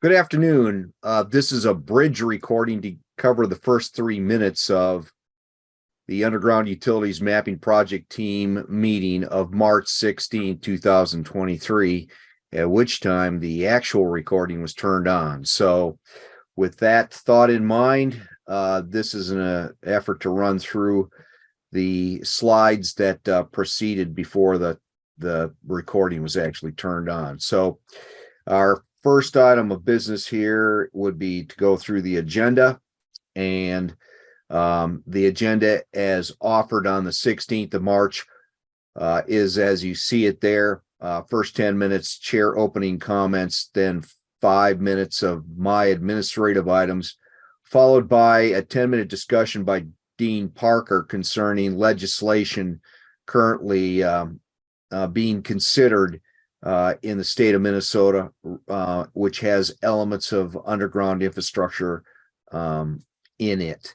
Good afternoon. This is a bridge recording to cover the first 3 minutes of the Underground Utilities Mapping Project Team meeting of March 16, 2023, at which time the actual recording was turned on. So with that thought in mind, this is an effort to run through the slides that preceded before the recording was actually turned on. So our first item of business here would be to go through the agenda, and the agenda as offered on the 16th of March is as you see it there. First 10 minutes, chair opening comments, then 5 minutes of my administrative items, followed by a 10-minute discussion by Dean Parker concerning legislation currently being considered in the state of Minnesota, which has elements of underground infrastructure in it.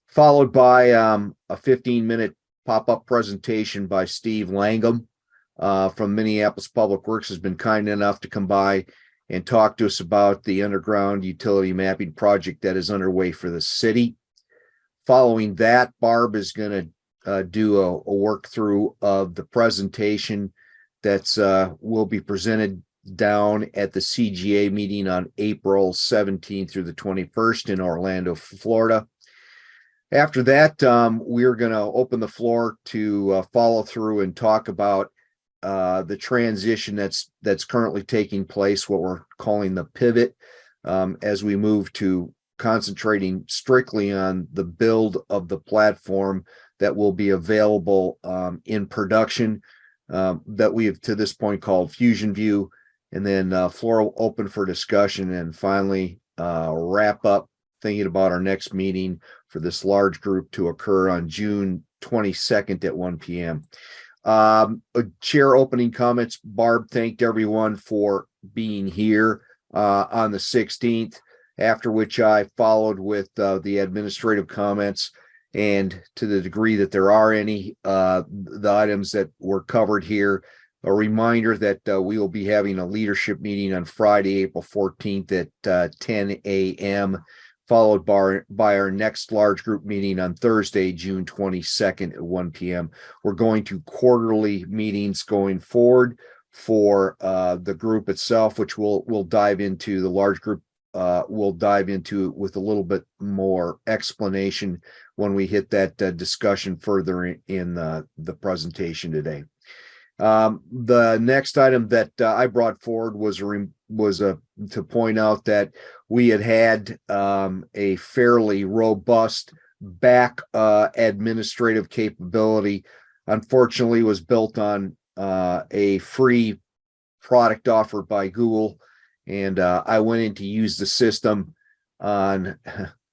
Followed by a 15-minute pop-up presentation by Steve Langham from Minneapolis Public Works, has been kind enough to come by and talk to us about the underground utility mapping project that is underway for the city. Following that, Barb is going to do a work through of the presentation that's will be presented down at the CGA meeting on April 17th through the 21st in Orlando, Florida. After that, we're going to open the floor to follow through and talk about the transition that's currently taking place, what we're calling the pivot, as we move to concentrating strictly on the build of the platform that will be available in production, that we have to this point called FuzionView, and then floor open for discussion, and finally wrap up thinking about our next meeting for this large group to occur on June 22nd at 1 p.m. Chair opening comments. Barb thanked everyone for being here on the 16th, after which I followed with the administrative comments. And to the degree that there are any, the items that were covered here, a reminder that we will be having a leadership meeting on Friday, April 14th at 10 a.m., followed by our next large group meeting on Thursday, June 22nd at 1 p.m. We're going to quarterly meetings going forward for the group itself, which we'll dive into. The large group we'll dive into with a little bit more explanation when we hit that discussion further in the presentation today. The next item that I brought forward was to point out that we had a fairly robust back administrative capability. Unfortunately, was built on a free product offered by Google, and I went in to use the system on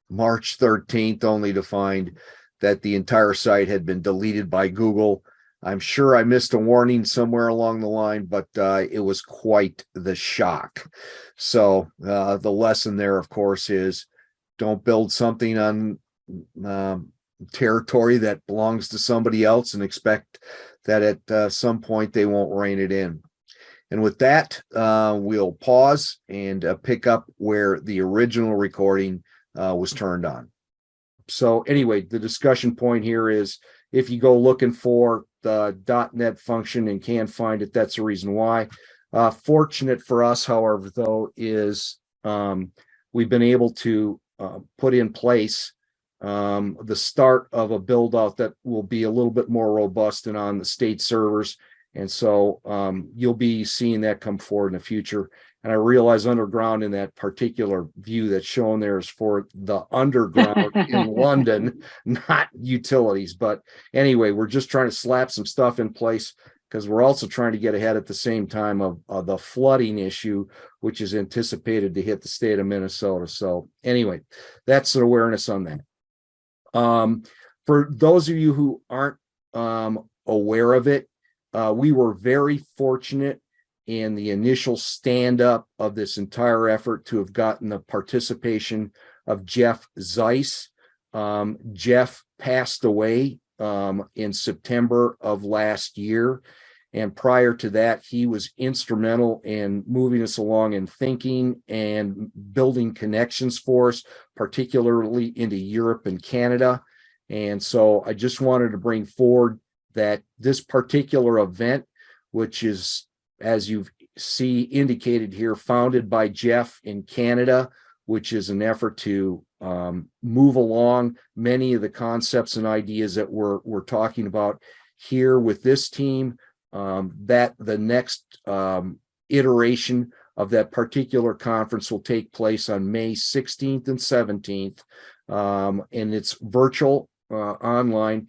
March 13th, only to find that the entire site had been deleted by Google. I'm sure I missed a warning somewhere along the line, but it was quite the shock. So the lesson there, of course, is don't build something on territory that belongs to somebody else and expect that at some point they won't rein it in. And with that, we'll pause and pick up where the original recording was turned on. So anyway, the discussion point here is, if you go looking for the .NET function and can't find it, that's the reason why. Fortunate for us, however, though, is we've been able to put in place the start of a build out that will be a little bit more robust and on the state servers. And so you'll be seeing that come forward in the future. And I realize underground in that particular view that's shown there is for the underground in London, not utilities. But anyway, we're just trying to slap some stuff in place because we're also trying to get ahead at the same time of the flooding issue, which is anticipated to hit the state of Minnesota. So anyway, that's an awareness on that. For those of you who aren't aware of it, we were very fortunate in the initial stand-up of this entire effort to have gotten the participation of Jeff Zeiss. Jeff passed away in September of last year, And prior to that, he was instrumental in moving us along in thinking and building connections for us, particularly into Europe and Canada. And so I just wanted to bring forward that this particular event, which is, as you see indicated here, founded by Jeff in Canada, which is an effort to move along many of the concepts and ideas that we're talking about here with this team, that the next iteration of that particular conference will take place on May 16th and 17th. And it's virtual online,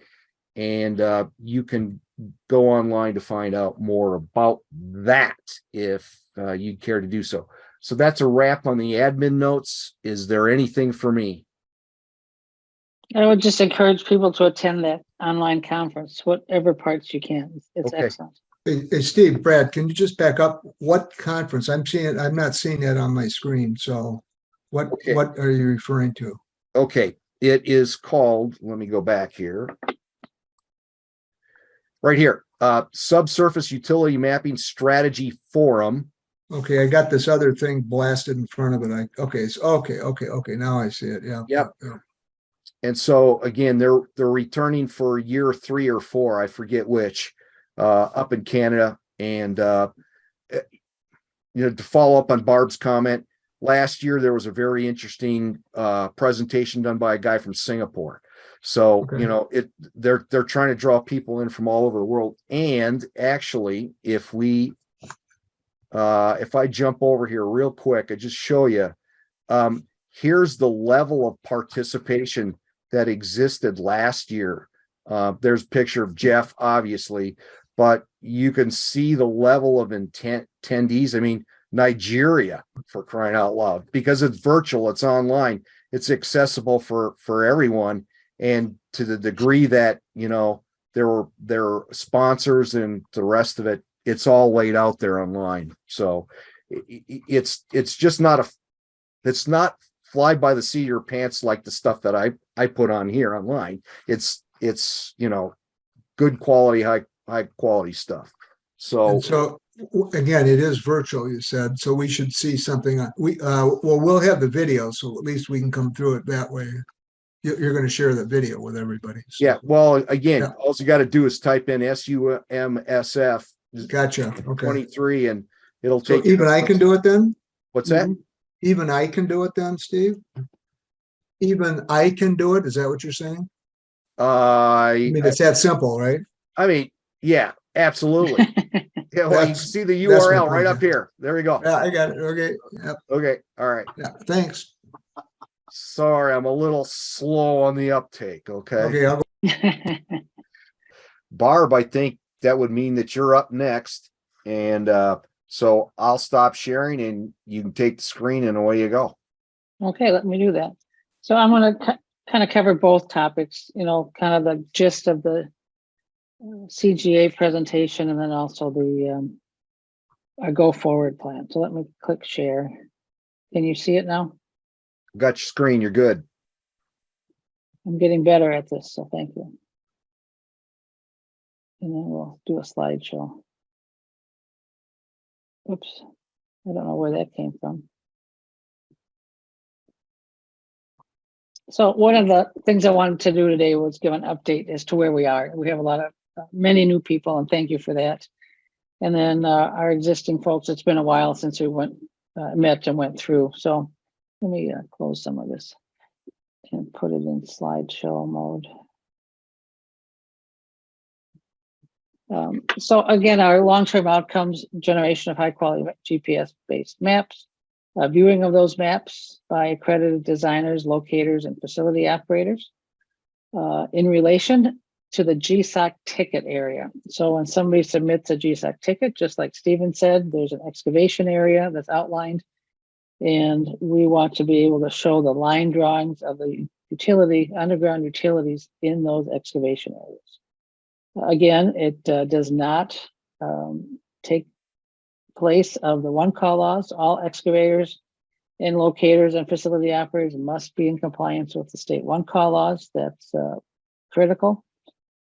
and you can go online to find out more about that if you'd care to do so. So that's a wrap on the admin notes. Is there anything for me? I would just encourage people to attend that online conference, whatever parts you can. It's Okay. excellent. Hey, Steve, Brad, can you just back up? What conference? I'm not seeing that on my screen. So what are you referring to? Okay. It is called, let me go back here. Right here, Subsurface Utility Mapping Strategy Forum. Okay, I got this other thing blasted in front of it. Okay. Now I see it. Yeah. Yep. Yeah. And so again, they're returning for year 3 or 4, I forget which, up in Canada. And to follow up on Barb's comment, last year there was a very interesting presentation done by a guy from Singapore. So Okay. they're trying to draw people in from all over the world. And actually, if I jump over here real quick, I just show you. Here's the level of participation that existed last year. There's a picture of Jeff, obviously, but you can see the level of attendees. I mean, Nigeria, for crying out loud, because it's virtual, it's online, it's accessible for everyone. And to the degree that, there were sponsors and the rest of it, it's all laid out there online. So it's just not it's not fly by the seat of your pants like the stuff that I put on here online. It's good quality, high quality stuff. So again, it is virtual, you said, so we should see something on we'll have the video, so at least we can come through it that way. You're going to share the video with everybody. So. Yeah. Well, again, all you got to do is type in SUMSF. Gotcha. Okay. 23, and it'll take. So even I can do it then? What's that? Even I can do it then, Steve? Even I can do it? Is that what you're saying? I mean, it's that simple, right? I mean, yeah, absolutely. Yeah, well, you see the URL right up here. There you go. Yeah, I got it. Okay. Yep. Okay. All right. Yeah. Thanks. Sorry, I'm a little slow on the uptake. Okay. Okay. I'll go. Barb, I think that would mean that you're up next. And so I'll stop sharing and you can take the screen and away you go. Okay, let me do that. So I'm going to kind of cover both topics, kind of the gist of the CGA presentation and then also the our go forward plan. So let me click share. Can you see it now? Got your screen. You're good. I'm getting better at this, so thank you. And then we'll do a slideshow. Oops, I don't know where that came from. So one of the things I wanted to do today was give an update as to where we are. We have a lot of many new people, and thank you for that. And then our existing folks, it's been a while since we met and went through. So let me close some of this and put it in slideshow mode. So again, our long-term outcomes, generation of high quality GPS-based maps, viewing of those maps by accredited designers, locators, and facility operators in relation to the GSOC ticket area. So when somebody submits a GSOC ticket, just like Stephen said, there's an excavation area that's outlined, and we want to be able to show the line drawings of the underground utilities in those excavation areas. Again, it does not take place of the one call laws. All excavators and locators and facility operators must be in compliance with the state one call laws. That's critical.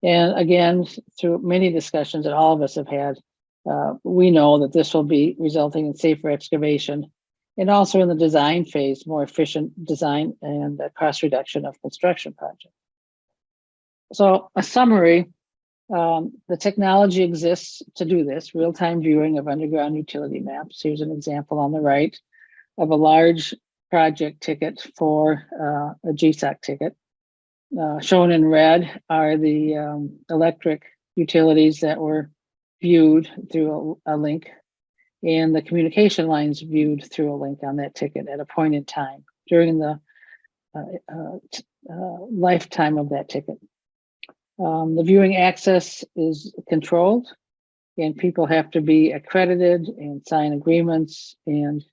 And again, through many discussions that all of us have had, We know that this will be resulting in safer excavation and also in the design phase, more efficient design and cost reduction of construction projects. So a summary, the technology exists to do this, real-time viewing of underground utility maps. Here's an example on the right of a large project ticket for a GSOC ticket. Shown in red are the electric utilities that were viewed through a link, and the communication lines viewed through a link on that ticket at a point in time during the lifetime of that ticket. The viewing access is controlled, and people have to be accredited and sign agreements and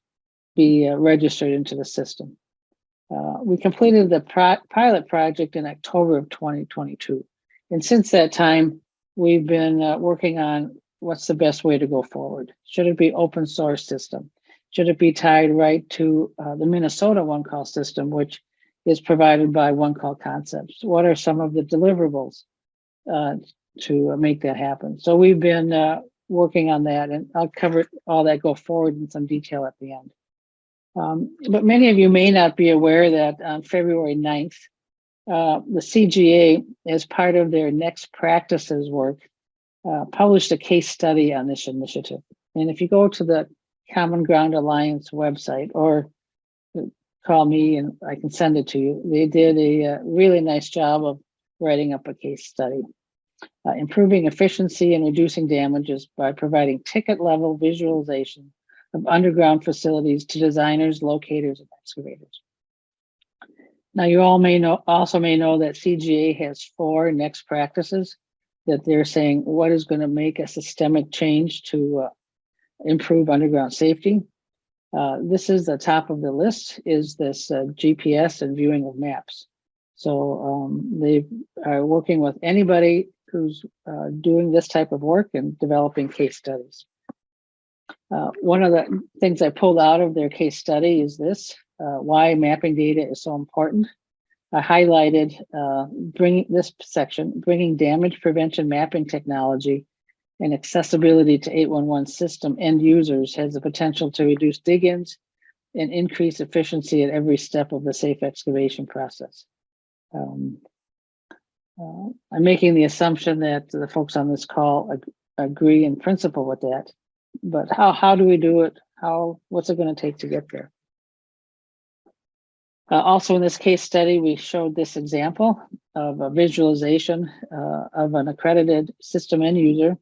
be registered into the system. We completed the pilot project in October of 2022. And since that time, we've been working on what's the best way to go forward. Should it be open source system? Should it be tied right to the Minnesota One Call system, which is provided by One Call Concepts? What are some of the deliverables to make that happen? So we've been working on that, and I'll cover all that go forward in some detail at the end. But many of you may not be aware that on February 9th, the CGA, as part of their next practices work, published a case study on this initiative. And if you go to the Common Ground Alliance website or call me and I can send it to you, they did a really nice job of writing up a case study. Improving efficiency and reducing damages by providing ticket level visualization of underground facilities to designers, locators, and excavators. Now, you all may know that CGA has 4 next practices that they're saying what is going to make a systemic change to improve underground safety. This is the top of the list, is this GPS and viewing of maps. So they are working with anybody who's doing this type of work and developing case studies. One of the things I pulled out of their case study is this, why mapping data is so important. I highlighted bringing damage prevention mapping technology and accessibility to 811 system end users has the potential to reduce dig-ins and increase efficiency at every step of the safe excavation process. I'm making the assumption that the folks on this call agree in principle with that. But how do we do it? What's it going to take to get there? Also in this case study, we showed this example of a visualization of an accredited system end user.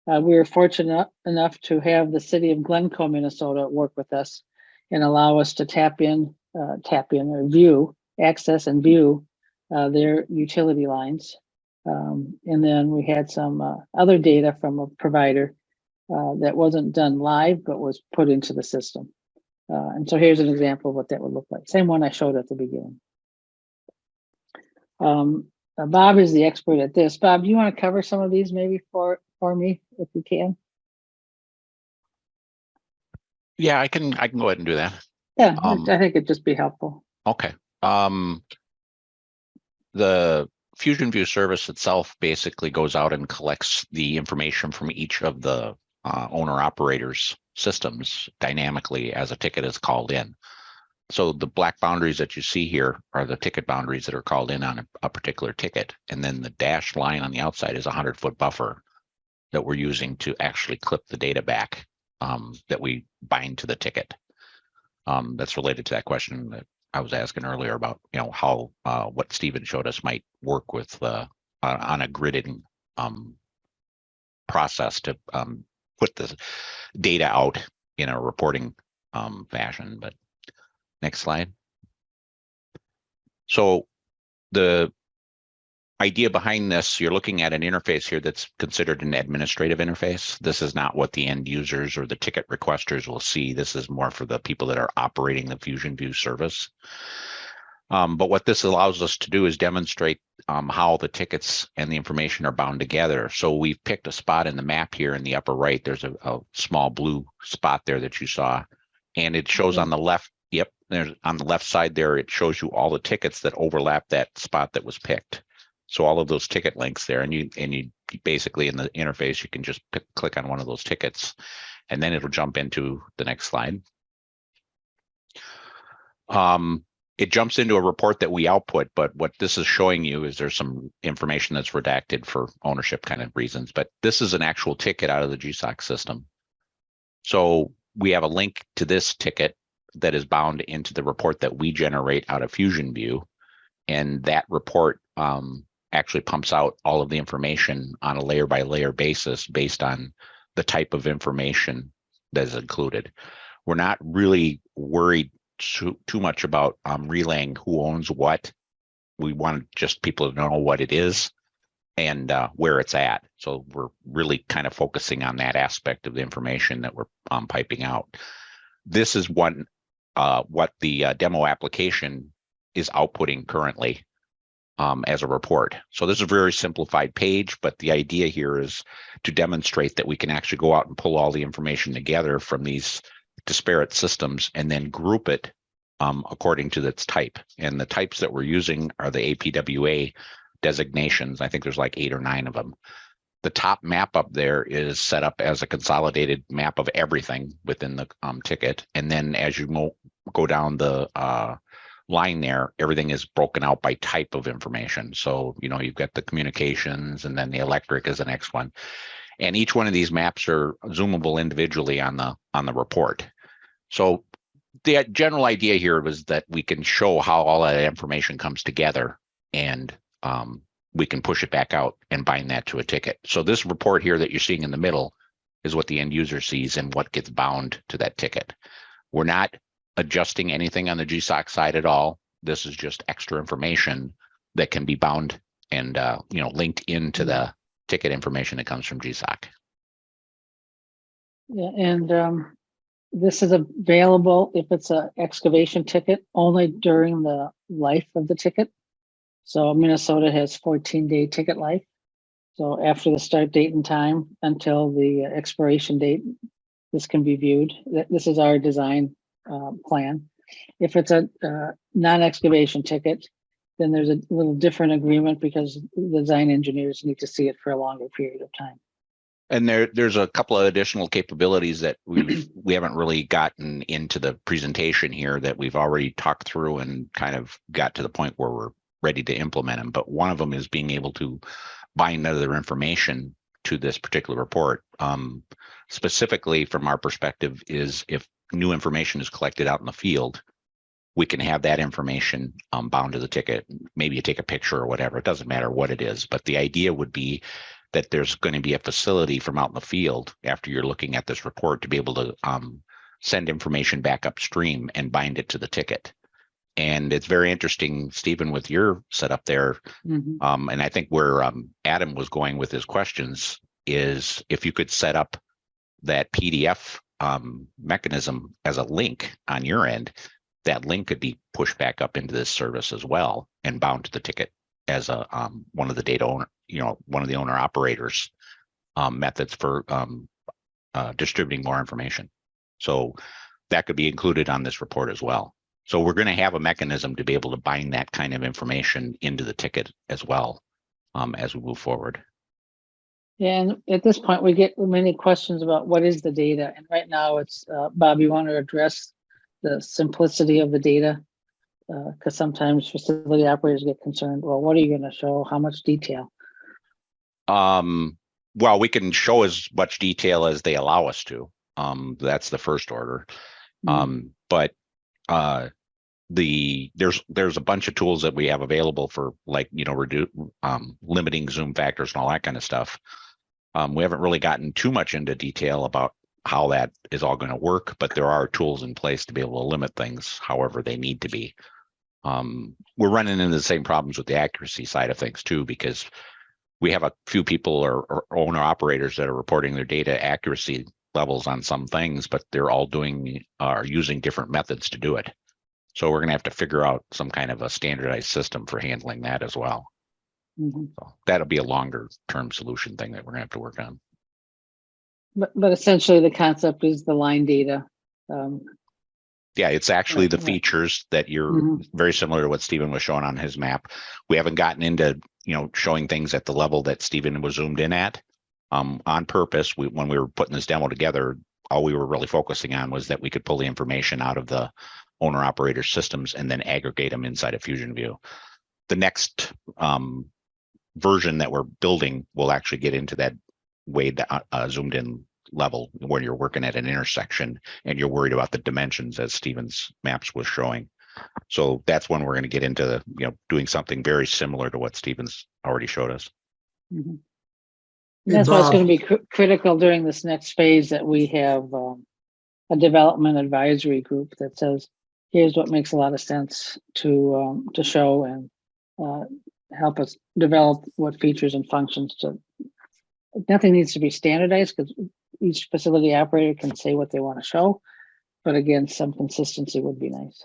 We were fortunate enough to have the city of Glencoe, Minnesota work with us and allow us to tap in or view, access and view their utility lines. And then we had some other data from a provider that wasn't done live, but was put into the system. And so here's an example of what that would look like. Same one I showed at the beginning. Bob is the expert at this. Bob, do you want to cover some of these maybe for me, if you can? Yeah, I can go ahead and do that. Yeah, I think it'd just be helpful. Okay. The FuzionView service itself basically goes out and collects the information from each of the owner-operators' systems dynamically as a ticket is called in. So the black boundaries that you see here are the ticket boundaries that are called in on a particular ticket. And then the dashed line on the outside is a 100-foot buffer that we're using to actually clip the data back that we bind to the ticket. That's related to that question that I was asking earlier about, how what Stephen showed us might work with on a gridding process to put the data out in a reporting fashion. But next slide. So the idea behind this, you're looking at an interface here that's considered an administrative interface. This is not what the end users or the ticket requesters will see. This is more for the people that are operating the FuzionView service. But what this allows us to do is demonstrate how the tickets and the information are bound together. So we've picked a spot in the map here in the upper right. There's a small blue spot there that you saw, and it shows on the left. Yep, there's on the left side there. It shows you all the tickets that overlap that spot that was picked. So all of those ticket links there, and you basically in the interface, you can just click on one of those tickets, and then it'll jump into the next slide. It jumps into a report that we output, but what this is showing you is there's some information that's redacted for ownership kind of reasons, but this is an actual ticket out of the GSOC system. So we have a link to this ticket that is bound into the report that we generate out of FuzionView, and that report actually pumps out all of the information on a layer by layer basis based on the type of information that is included. We're not really worried too much about relaying who owns what. We want just people to know what it is and where it's at. So we're really kind of focusing on that aspect of the information that we're piping out. This is what the demo application is outputting currently as a report. So this is a very simplified page, but the idea here is to demonstrate that we can actually go out and pull all the information together from these disparate systems and then group it according to its type. And the types that we're using are the APWA designations. I think there's like 8 or 9 of them. The top map up there is set up as a consolidated map of everything within the ticket. And then as you go down the line there, everything is broken out by type of information. So, you know, you've got the communications, and then the electric is the next one. And each one of these maps are zoomable individually on the report. So the general idea here was that we can show how all that information comes together, and we can push it back out and bind that to a ticket. So this report here that you're seeing in the middle is what the end user sees and what gets bound to that ticket. We're not adjusting anything on the GSOC side at all. This is just extra information that can be bound and linked into the ticket information that comes from GSOC. Yeah, and this is available if it's an excavation ticket only during the life of the ticket. So Minnesota has 14-day ticket life. So after the start date and time until the expiration date, this can be viewed. This is our design plan. If it's a non-excavation ticket, then there's a little different agreement because the design engineers need to see it for a longer period of time. And there's a couple of additional capabilities that we haven't really gotten into the presentation here that we've already talked through and kind of got to the point where we're ready to implement them. But one of them is being able to bind other information to this particular report. Specifically from our perspective is if new information is collected out in the field, we can have that information bound to the ticket. Maybe you take a picture or whatever, it doesn't matter what it is. But the idea would be that there's going to be a facility from out in the field after you're looking at this report to be able to send information back upstream and bind it to the ticket. And it's very interesting, Stephen, with your setup there. Mm-hmm. And I think where Adam was going with his questions is if you could set up that PDF mechanism as a link on your end, that link could be pushed back up into this service as well and bound to the ticket as a one of the data owner, one of the owner operators methods for distributing more information. So that could be included on this report as well. So we're going to have a mechanism to be able to bind that kind of information into the ticket as well as we move forward. Yeah, and at this point, we get many questions about what is the data. And right now it's, Bob, you want to address the simplicity of the data? Because sometimes facility operators get concerned, well, what are you going to show? How much detail? Well, we can show as much detail as they allow us to. That's the first order. But there's a bunch of tools that we have available for, like, limiting zoom factors and all that kind of stuff. We haven't really gotten too much into detail about how that is all going to work, but there are tools in place to be able to limit things however they need to be. We're running into the same problems with the accuracy side of things too, because we have a few people or owner operators that are reporting their data accuracy levels on some things, but they're all using different methods to do it. So we're going to have to figure out some kind of a standardized system for handling that as well. Mm-hmm. So that'll be a longer term solution thing that we're going to have to work on. But essentially the concept is the line data. Yeah, it's actually the Right. features that you're very similar to what Stephen was showing on his map. We haven't gotten into showing things at the level that Stephen was zoomed in at on purpose. When we were putting this demo together, all we were really focusing on was that we could pull the information out of the owner operator systems and then aggregate them inside of FuzionView. The next version that we're building will actually get into that way zoomed in level where you're working at an intersection and you're worried about the dimensions as Stephen's maps was showing. So that's when we're going to get into doing something very similar to what Stephen's already showed us. Mhm. Hey, That's why it's Bob. going to be critical during this next phase that we have a development advisory group that says, here's what makes a lot of sense to show and help us develop what features and functions to. Nothing needs to be standardized because each facility operator can say what they want to show. But again, some consistency would be nice.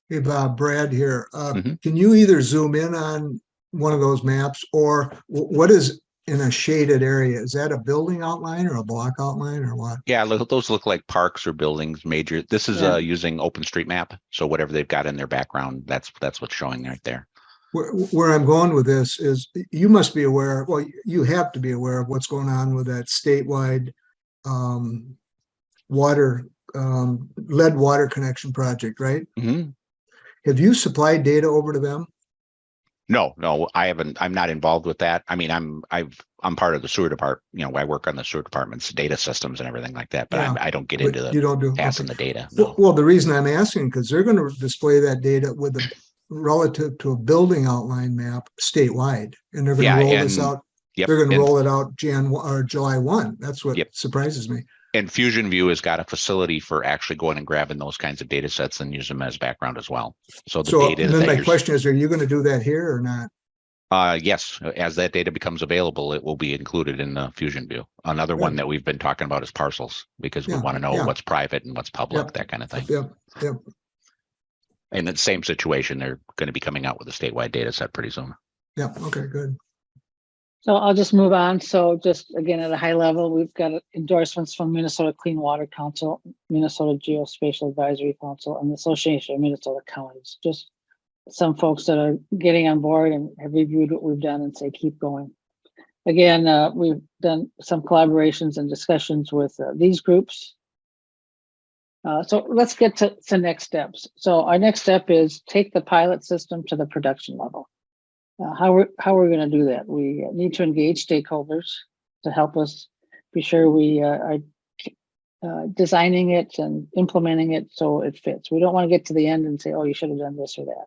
Hey, Bob, Brad here. Mhm. Can you either zoom in on one of those maps, or what is in a shaded area? Is that a building outline or a block outline or what? Yeah, those look like parks or buildings. Major. This is Yeah. using OpenStreetMap, so whatever they've got in their background, that's what's showing right there. Where I'm going with this is you must be aware, well, you have to be aware of what's going on with that statewide lead water connection project, right? Mm-hmm. Have you supplied data over to them? No, I haven't. I'm not involved with that. I mean, I'm part of the sewer department. I work on the sewer department's data systems and everything like that. But Yeah, I don't get but into you don't do passing okay. the data. No. Well, the reason I'm asking, because they're going to display that data with a relative to a building outline map statewide, and they're going to roll this out. Yep, They're going to and roll it out July 1. That's what Yep. surprises me. And FuzionView has got a facility for actually going and grabbing those kinds of data sets and use them as background as well. So the data then that my you're question is, are you going to do that here or not? yes, as that data becomes available, it will be included in the FuzionView. Another one Good. that we've been talking about is parcels, because we Yeah, want to know yeah. what's private and what's public, Yep. that kind of thing. Yep. And in the same situation, they're going to be coming out with a statewide data set pretty soon. Yep. Okay, good. So I'll just move on. So just again, at a high level, we've got endorsements from Minnesota Clean Water Council, Minnesota Geospatial Advisory Council, and the Association of Minnesota Counties. Just some folks that are getting on board and have reviewed what we've done and say, keep going. Again, we've done some collaborations and discussions with these groups. So let's get to next steps. So our next step is take the pilot system to the production level. How we're going to do that? We need to engage stakeholders to help us be sure we are designing it and implementing it so it fits. We don't want to get to the end and say, oh, you should have done this or that.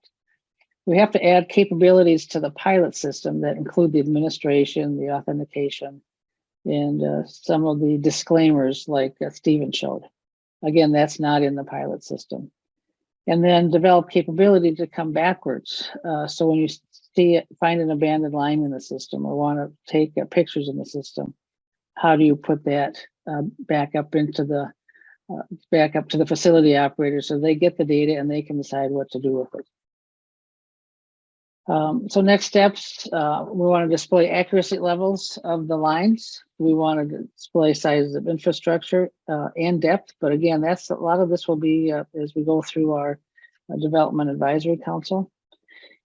We have to add capabilities to the pilot system that include the administration, the authentication, and some of the disclaimers like Stephen showed. Again, that's not in the pilot system. And then develop capability to come backwards. So when you find an abandoned line in the system or want to take pictures in the system, how do you put that back up to the facility operator so they get the data and they can decide what to do with it. So next steps, we want to display accuracy levels of the lines. We want to display sizes of infrastructure and depth. But again, a lot of this will be as we go through our Development Advisory Council.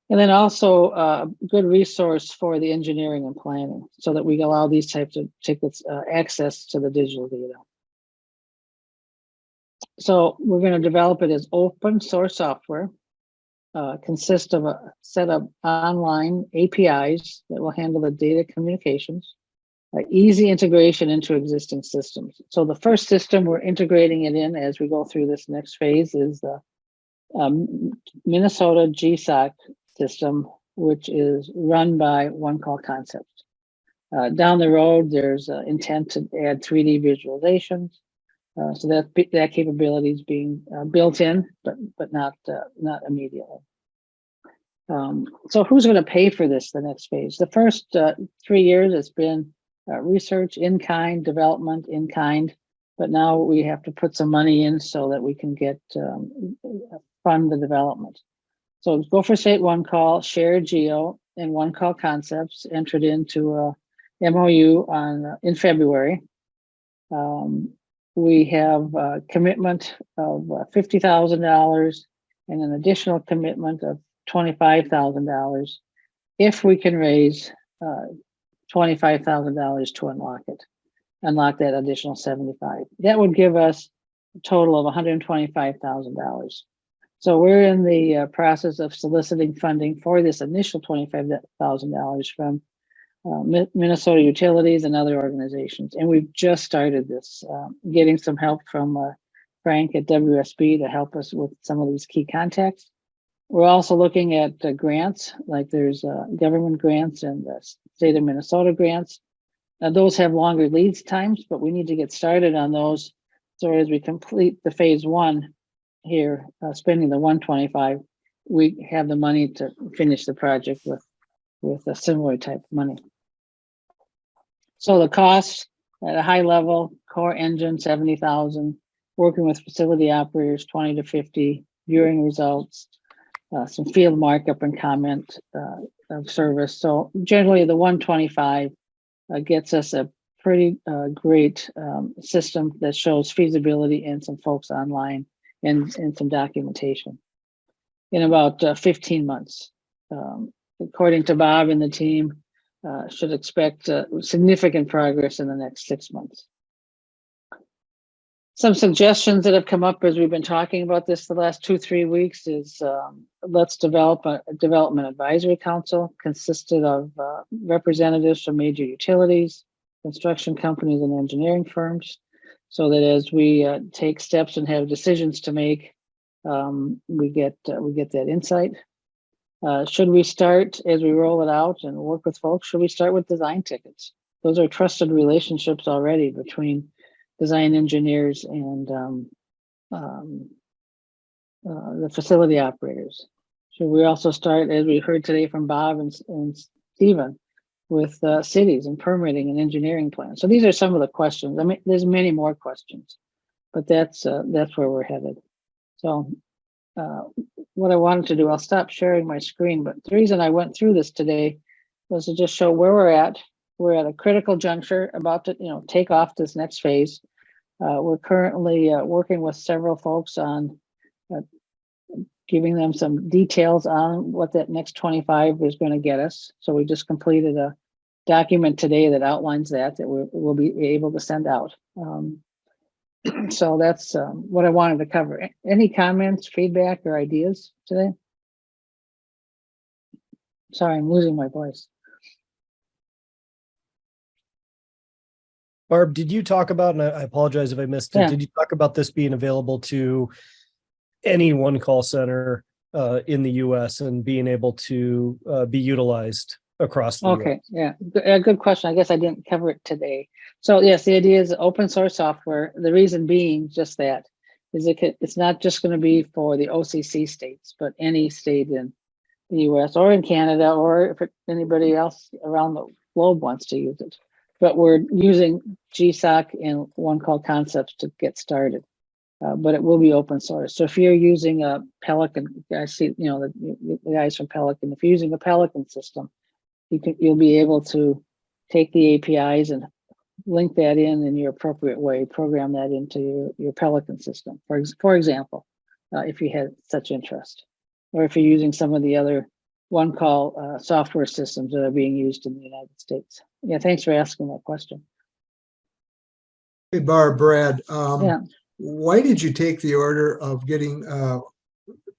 And then also a good resource for the engineering and planning so that we allow these types of tickets access to the digital data. So we're going to develop it as open source software. Consist of a set of online APIs that will handle the data communications, easy integration into existing systems. So the first system we're integrating it in as we go through this next phase is the Minnesota GSOC system, which is run by One Call Concepts. Down the road, there's intent to add 3D visualizations. So that capability is being built in, but not immediately. So who's going to pay for this? The next phase. The first 3 years, it's been research in kind, development in kind, but now we have to put some money in so that we can get fund the development. So Gopher State One Call, Share Geo, and One Call Concepts entered into a MOU in February. We have a commitment of $50,000 and an additional commitment of $25,000 if we can raise $25,000 to unlock that additional 75. That would give us a total of $125,000. So we're in the process of soliciting funding for this initial $25,000 from Minnesota Utilities and other organizations. And we've just started this, getting some help from Frank at WSB to help us with some of these key contacts. We're also looking at grants, like there's government grants and the state of Minnesota grants. Those have longer lead times, but we need to get started on those. So as we complete the phase one here, spending the 125, we have the money to finish the project with a similar type of money. So the cost at a high level, core engine, 70,000, working with facility operators, 20 to 50, viewing results, some field markup and comment of service. So generally the 125 gets us a pretty great system that shows feasibility and some folks online and some documentation in about 15 months. According to Bob and the team, should expect significant progress in the next 6 months. Some suggestions that have come up as we've been talking about this the last 2-3 weeks is let's develop a development advisory council consisted of representatives from major utilities, construction companies, and engineering firms, so that as we take steps and have decisions to make, we get that insight. Should we start, as we roll it out and work with folks, should we start with design tickets? Those are trusted relationships already between design engineers and the facility operators. Should we also start, as we heard today from Bob and Stephen, with cities and permitting and engineering plans? So these are some of the questions. I mean, there's many more questions, but that's where we're headed. So what I wanted to do, I'll stop sharing my screen, but the reason I went through this today was to just show where we're at. We're at a critical juncture, about to take off this next phase. We're currently working with several folks on giving them some details on what that next 25 is going to get us. So we just completed a document today that outlines that we'll be able to send out. So that's what I wanted to cover. Any comments, feedback, or ideas today? Sorry, I'm losing my voice. Barb, did you talk about, and I apologize if I missed it, Did you talk about this being available to any one call center in the US and being able to be utilized across the Okay, US? yeah, good question. I guess I didn't cover it today. So yes, the idea is open source software. The reason being just that is it's not just going to be for the OCC states, but any state in the US or in Canada, or if anybody else around the globe wants to use it. But we're using GSOC and one call concepts to get started. But it will be open source. So if you're using a Pelican, I see, the guys from Pelican, if you're using a Pelican system, you'll be able to take the APIs and link that in your appropriate way, program that into your Pelican system, for example, if you had such interest, or if you're using some of the other one call software systems that are being used in the United States. Yeah, thanks for asking that question. Hey, Barb, Brad, Yeah. why did you take the order of getting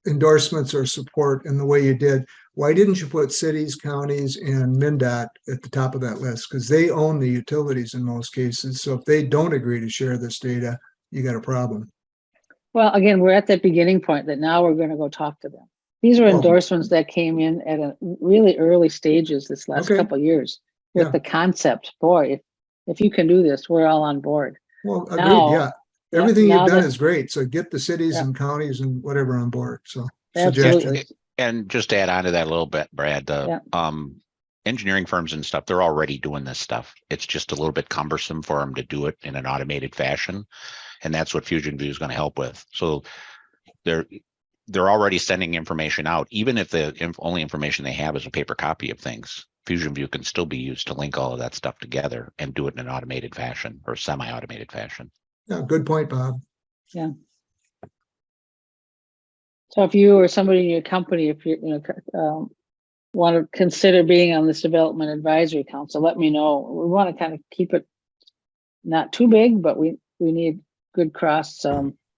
endorsements or support in the way you did? Why didn't you put cities, counties, and MnDOT at the top of that list? Because they own the utilities in most cases. So if they don't agree to share this data, you got a problem. Well, again, we're at that beginning point that now we're going to go talk to them. These are endorsements that came in at a really early stages this last couple of years with the concept. Boy, if you can do this, we're all on board. Well, agreed, now, everything you've done is great. So get the cities and counties and whatever on board. So suggestion. And just to add on to that a little bit, Brad, engineering firms and stuff, they're already doing this stuff. It's just a little bit cumbersome for them to do it in an automated fashion. And that's what FuzionView is going to help with. So they're already sending information out. Even if the only information they have is a paper copy of things, FuzionView can still be used to link all of that stuff together and do it in an automated fashion or semi-automated fashion. Yeah, good point, Bob. Yeah. So if you or somebody in your company, if you're, want to consider being on this development advisory council, let me know. We want to kind of keep it not too big, but we need good cross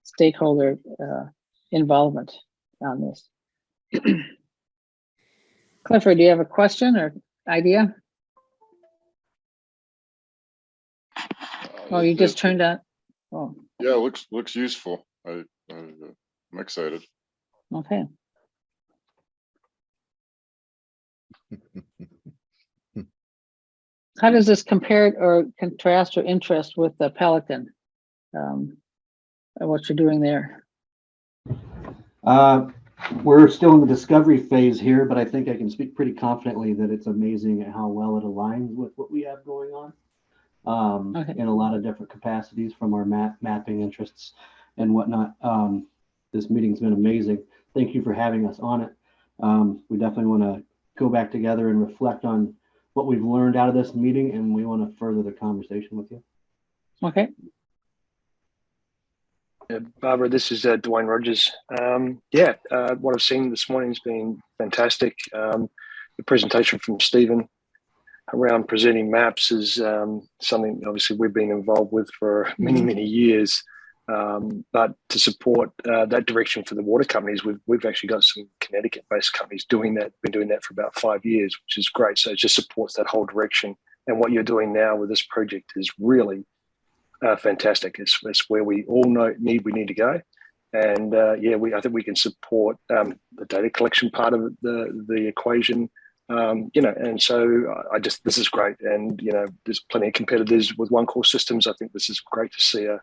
stakeholder involvement on this. Clifford, do you have a question or idea? Oh, you just turned on. Oh, Yeah, looks useful. I'm excited. okay. How does this compare or contrast or interest with the Pelican? And what you're doing there? We're still in the discovery phase here, but I think I can speak pretty confidently that it's amazing at how well it aligns with what we have going on. Okay. In a lot of different capacities from our mapping interests and whatnot. This meeting's been amazing. Thank you for having us on it. We definitely want to go back together and reflect on what we've learned out of this meeting, and we want to further the conversation with you. Okay. Barbara, this is Dwayne Rogers. What I've seen this morning has been fantastic. The presentation from Stephen around presenting maps is something obviously we've been involved with for many years. But to support that direction for the water companies, we've actually got some Connecticut-based companies doing that. Been doing that for about 5 years, which is great. So it just supports that whole direction. And what you're doing now with this project is really fantastic. It's where we all need we go. And I think we can support the data collection part of the equation. And so this is great. And there's plenty of competitors with one core systems. I think this is great to see a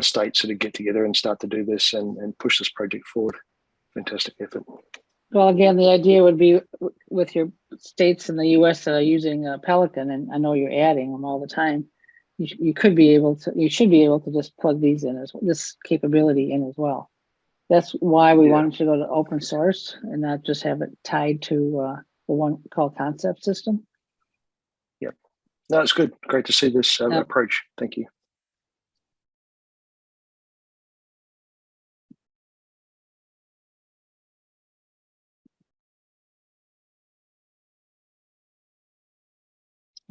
state sort of get together and start to do this and push this project forward. Fantastic effort. Well, again, the idea would be with your states in the U.S. that are using Pelican, and I know you're adding them all the time. You should be able to just plug these in this capability in as well. That's why we wanted to go to open source and not just have it tied to the one called concept system. Yep. No, it's good. Great to see this approach. Thank you.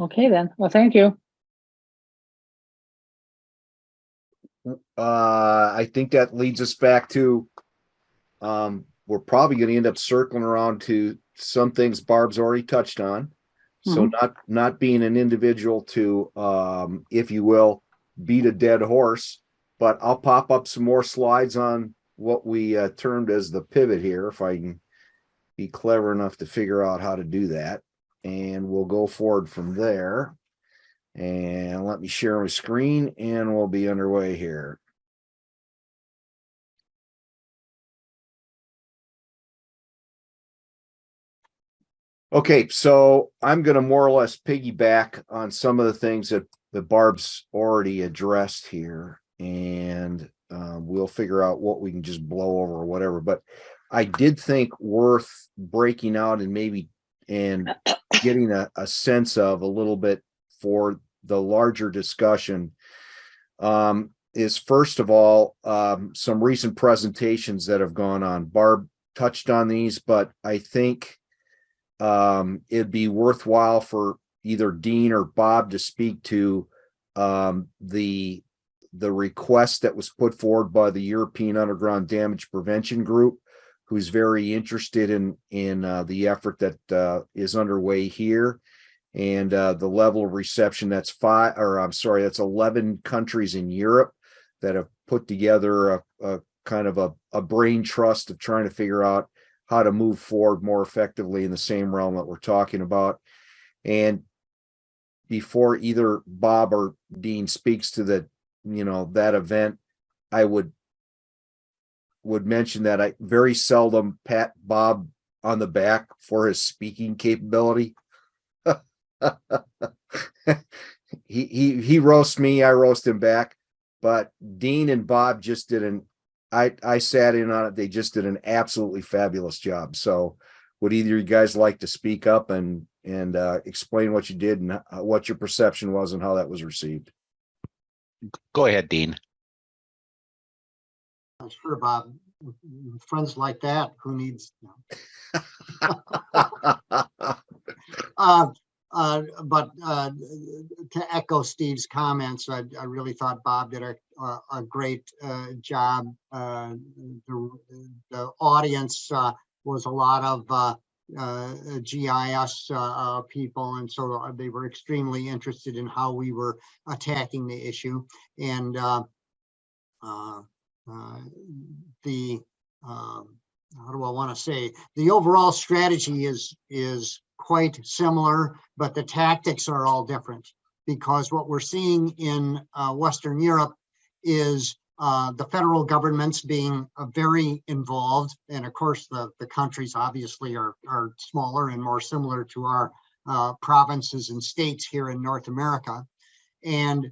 Okay, then. Well, thank you. I think that leads us back to we're probably going to end up circling around to some things Barb's already touched on. So not being an individual to if you will beat a dead horse, but I'll pop up some more slides on what we termed as the pivot here, if I can be clever enough to figure out how to do that, and we'll go forward from there. And let me share my screen and we'll be underway here. Okay, so I'm going to more or less piggyback on some of the things that Barb's already addressed here, and we'll figure out what we can just blow over or whatever. But I did think worth breaking out and maybe getting a sense of a little bit for the larger discussion is, first of all, some recent presentations that have gone on. Barb touched on these, but I think it'd be worthwhile for either Dean or Bob to speak to the request that was put forward by the European Underground Damage Prevention Group, who's very interested in the effort that is underway here, and the level of reception. That's 11 countries in Europe that have put together a kind of a brain trust of trying to figure out how to move forward more effectively in the same realm that we're talking about. And before either Bob or Dean speaks to that event, I would mention that I very seldom pat Bob on the back for his speaking capability. He roasts me, I roast him back. But Dean and Bob just did I sat in on it. They just did an absolutely fabulous job. So would either of you guys like to speak up and explain what you did and what your perception was and how that was received? Go ahead, Dean. Sure, Bob. Friends like that, who needs? But to echo Steve's comments, I really thought Bob did a great job. The audience was a lot of GIS people, and so they were extremely interested in how we were attacking the issue. And how do I want to say, the overall strategy is quite similar, but the tactics are all different, because what we're seeing in Western Europe is the federal governments being very involved. And of course, the countries obviously are smaller and more similar to our provinces and states here in North America. And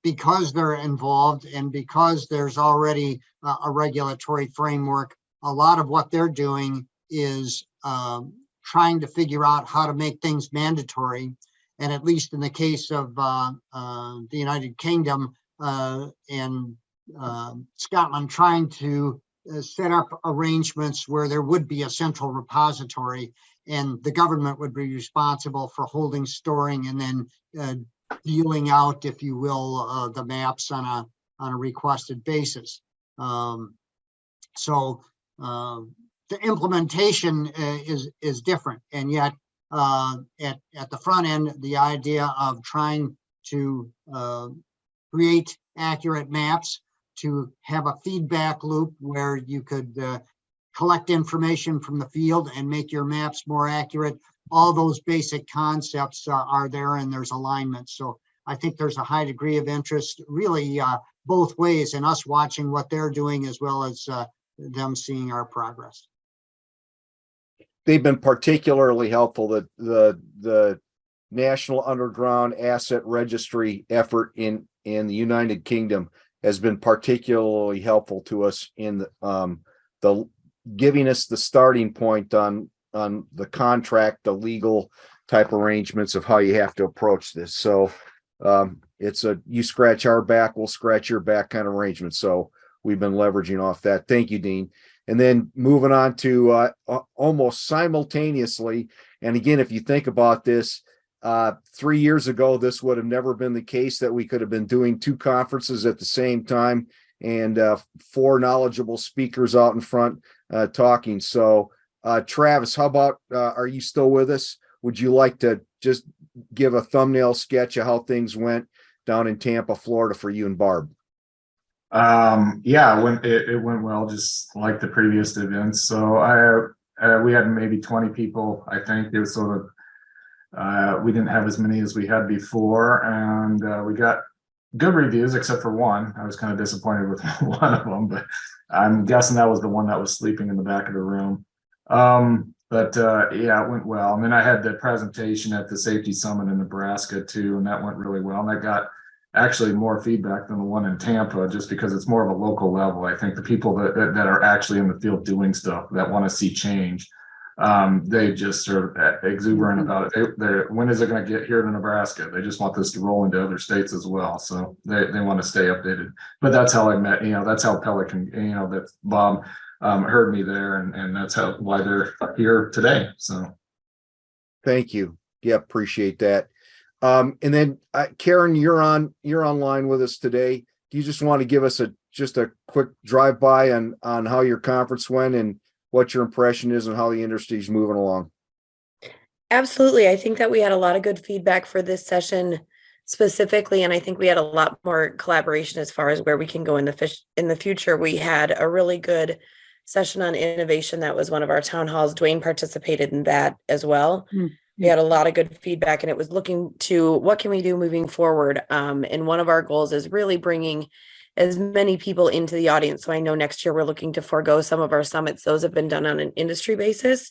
because they're involved and because there's already a regulatory framework, a lot of what they're doing is trying to figure out how to make things mandatory. And at least in the case of the United Kingdom and Scotland, trying to set up arrangements where there would be a central repository and the government would be responsible for holding, storing, and then dealing out, if you will, the maps on a requested basis. So the implementation is different, and yet at the front end, the idea of trying to create accurate maps, to have a feedback loop where you could collect information from the field and make your maps more accurate. All those basic concepts are there, and there's alignment. So I think there's a high degree of interest, really both ways, in us watching what they're doing as well as them seeing our progress. They've been particularly helpful. The National Underground Asset Registry effort in the United Kingdom has been particularly helpful to us in the giving us the starting point on the contract, the legal type arrangements of how you have to approach this. So it's a you scratch our back, we'll scratch your back kind of arrangement. So we've been leveraging off that. Thank you, Dean. And then moving on to almost simultaneously, and again, if you think about this, 3 years ago, this would have never been the case, that we could have been doing two conferences at the same time and 4 knowledgeable speakers out in front talking. So Travis, how about, are you still with us? Would you like to just give a thumbnail sketch of how things went down in Tampa, Florida for you and Barb? Yeah, it went well, just like the previous events. So we had maybe 20 people. I think it was sort of, we didn't have as many as we had before, and we got good reviews except for one. I was kind of disappointed with one of them, but I'm guessing that was the one that was sleeping in the back of the room. But yeah, it went well. And then I had the presentation at the Safety Summit in Nebraska too, and that went really well. And I got actually more feedback than the one in Tampa, just because it's more of a local level. I think the people that are actually in the field doing stuff, that want to see change, they just sort of exuberant about it. When is it going to get here to Nebraska? They just want this to roll into other states as well. So they want to stay updated. But that's how I met, that's how Pelican, that Bob heard me there, and that's why they're here today. So thank you. Yeah, appreciate that. And then Karen, you're online with us today. Do you just want to give us just a quick drive-by on how your conference went and what your impression is and how the industry is moving along? Absolutely. I think that we had a lot of good feedback for this session specifically, and I think we had a lot more collaboration as far as where we can go in the future. We had a really good session on innovation. That was one of our town halls. Dwayne participated in that as well. We had a lot of good feedback, and it was looking to what can we do moving forward. And one of our goals is really bringing as many people into the audience. So I know next year we're looking to forego some of our summits. Those have been done on an industry basis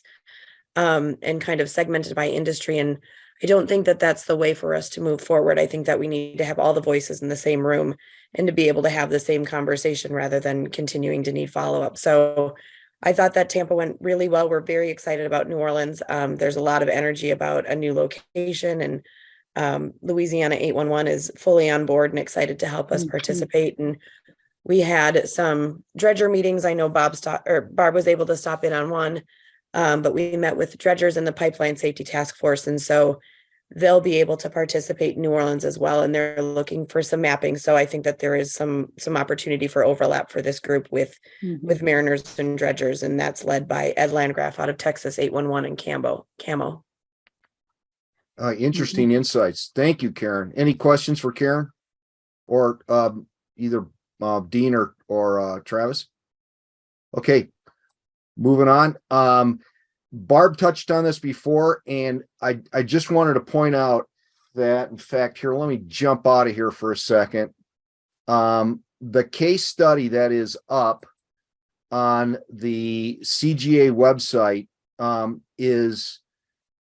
and kind of segmented by industry. And I don't think that that's the way for us to move forward. I think that we need to have all the voices in the same room and to be able to have the same conversation rather than continuing to need follow-up. So I thought that Tampa went really well. We're very excited about New Orleans. There's a lot of energy about a new location, and Louisiana 811 is fully on board and excited to help us participate. And we had some dredger meetings. I know Barb was able to stop in on one. But we met with dredgers and the Pipeline Safety Task Force. And so they'll be able to participate in New Orleans as well. And they're looking for some mapping. So I think that there is some opportunity for overlap for this group with mariners and dredgers. And that's led by Ed Landgraf out of Texas 811 and Camo. Interesting insights. Thank you, Karen. Any questions for Karen or either Dean or Travis? Okay, moving on. Barb touched on this before, and I just wanted to point out that, in fact, here, let me jump out of here for a second. The case study that is up on the CGA website is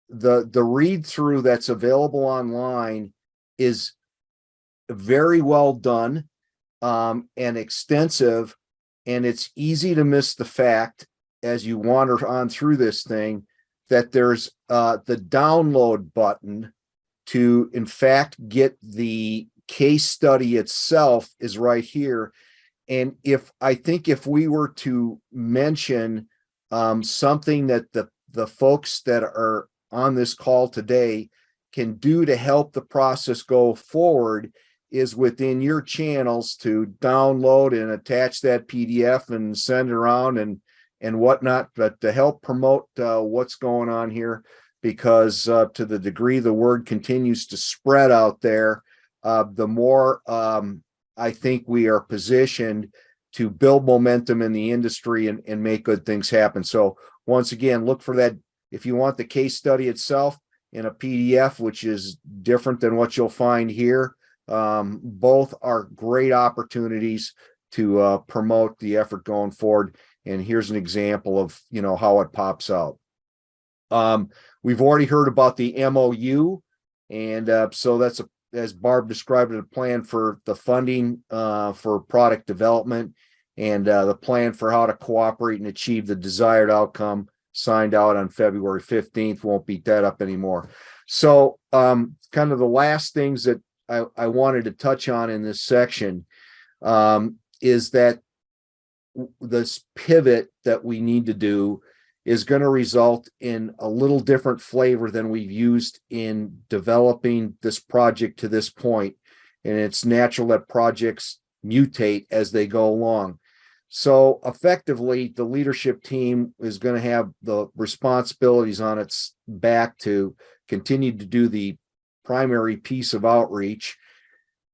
the read through that's available online is very well done and extensive, and it's easy to miss the fact as you wander on through this thing that there's the download button to in fact get the case study itself is right here. And I think if we were to mention something that the folks that are on this call today can do to help the process go forward is within your channels to download and attach that PDF and send it around and whatnot, but to help promote what's going on here, because to the degree the word continues to spread out there, the more I think we are positioned to build momentum in the industry and make good things happen. So once again, look for that. If you want the case study itself in a PDF, which is different than what you'll find here, both are great opportunities to promote the effort going forward. And here's an example of, how it pops out. We've already heard about the MOU. And so that's, as Barb described it, a plan for the funding for product development and the plan for how to cooperate and achieve the desired outcome, signed out on February 15th. Won't beat that up anymore. So kind of the last things that I wanted to touch on in this section is that this pivot that we need to do is going to result in a little different flavor than we've used in developing this project to this point. And it's natural that projects mutate as they go along. So effectively, the leadership team is going to have the responsibilities on its back to continue to do the primary piece of outreach,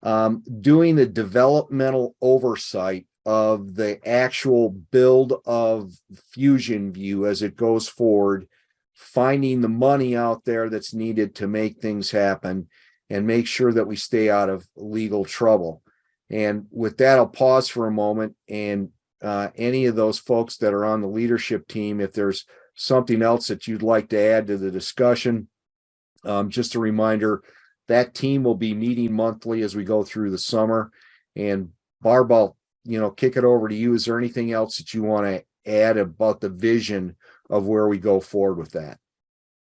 doing the developmental oversight of the actual build of FuzionView as it goes forward, finding the money out there that's needed to make things happen, and make sure that we stay out of legal trouble. And with that, I'll pause for a moment, and any of those folks that are on the leadership team, if there's something else that you'd like to add to the discussion, just a reminder, that team will be meeting monthly as we go through the summer. And Barb, I'll kick it over to you. Is there anything else that you want to add about the vision of where we go forward with that?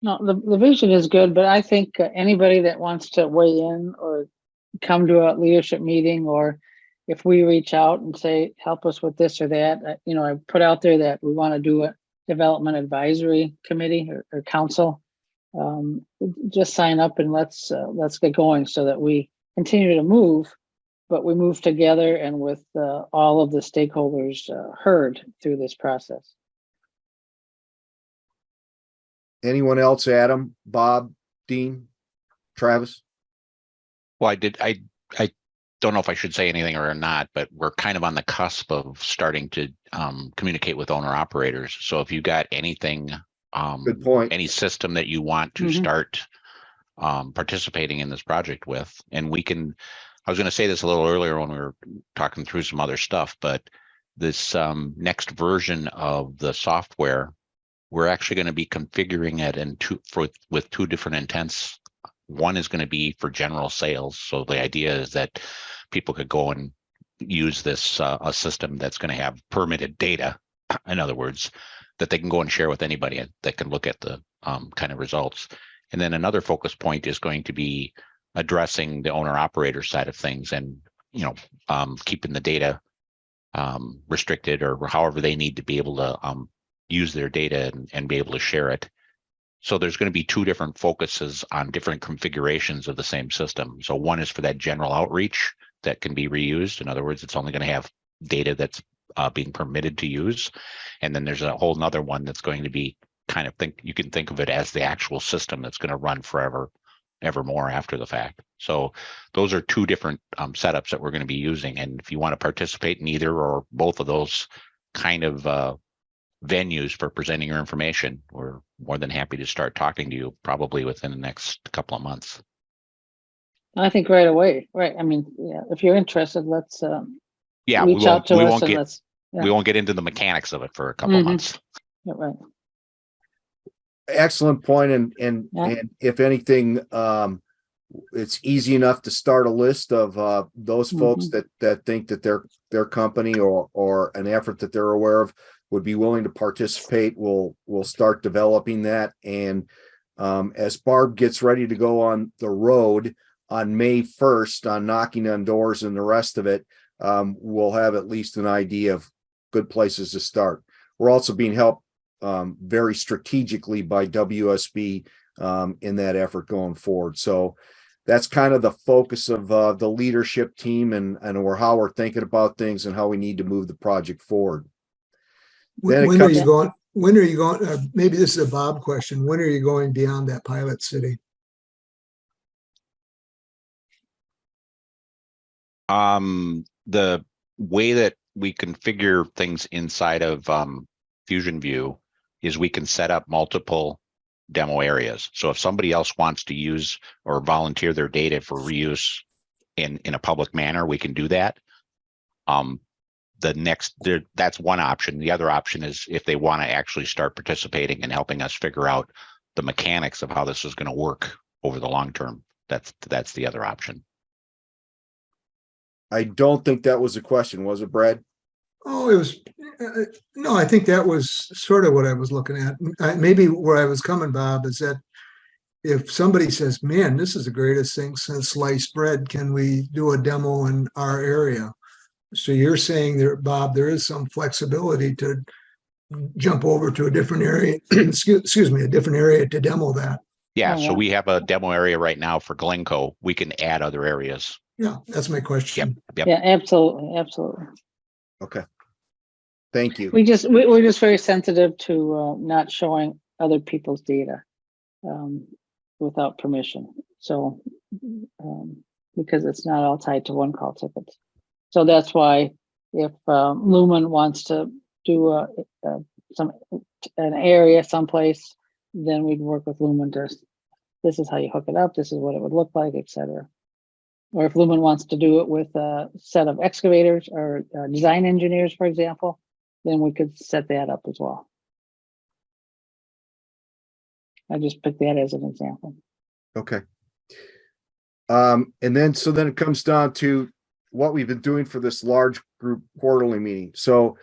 No, the vision is good, but I think anybody that wants to weigh in or come to a leadership meeting, or if we reach out and say, help us with this or that, I put out there that we want to do a development advisory committee or council. Just sign up and let's get going so that we continue to move, but we move together and with all of the stakeholders heard through this process. Anyone else? Adam, Bob, Dean, Travis? Well, I don't know if I should say anything or not, but we're kind of on the cusp of starting to communicate with owner operators. So if you got anything, good point, any system that you want to start participating in this project with, and we can, I was going to say this a little earlier when we were talking through some other stuff, but this next version of the software, we're actually going to be configuring it with two different intents. One is going to be for general sales. So the idea is that people could go and use this a system that's going to have permitted data, in other words, that they can go and share with anybody that can look at the kind of results. And then another focus point is going to be addressing the owner operator side of things, and keeping the data restricted or however they need to be able to use their data and be able to share it. So there's going to be two different focuses on different configurations of the same system. So one is for that general outreach that can be reused. In other words, it's only going to have data that's being permitted to use. And then there's a whole nother one that's going to be you can think of it as the actual system that's going to run evermore after the fact. So those are two different setups that we're going to be using. And if you want to participate in either or both of those kind of venues for presenting your information, we're more than happy to start talking to you probably within the next couple of months. I think right away, right? I mean, yeah, if you're interested, let's Yeah, reach out to us and let's. Yeah. We won't get into the mechanics of it for a couple of months. Yeah, right. Excellent point. And if anything, it's easy enough to start a list of those folks that think that their company or an effort that they're aware of would be willing to participate. We'll start developing that. And as Barb gets ready to go on the road on May 1st on knocking on doors and the rest of it, we'll have at least an idea of good places to start. We're also being helped very strategically by WSB in that effort going forward. So that's kind of the focus of the leadership team and how we're thinking about things and how we need to move the project forward. When are you going? Maybe this is a Bob question. When are you going beyond that pilot city? The way that we configure things inside of FuzionView is we can set up multiple demo areas. So if somebody else wants to use or volunteer their data for reuse in a public manner, we can do that. That's one option. The other option is if they want to actually start participating and helping us figure out the mechanics of how this is going to work over the long term. That's the other option. I don't think that was a question, was it, Brad? Oh, it was, no, I think that was sort of what I was looking at. Maybe where I was coming, Bob, is that if somebody says, man, this is the greatest thing since sliced bread, can we do a demo in our area? So you're saying there, Bob, there is some flexibility to jump over to a different area, excuse me, a different area to demo that. Yeah, so we have a demo area right now for Glencoe. We can add other areas. Yeah, that's my question. Yep. Yeah, absolutely. Okay. Thank you. We're just very sensitive to not showing other people's data without permission. So because it's not all tied to one call tickets. So that's why if Lumen wants to do an area someplace, then we'd work with Lumen to, this is how you hook it up, this is what it would look like, etc. Or if Lumen wants to do it with a set of excavators or design engineers, for example, then we could set that up as well. I just picked that as an example. Okay. And then it comes down to what we've been doing for this large group quarterly meeting. So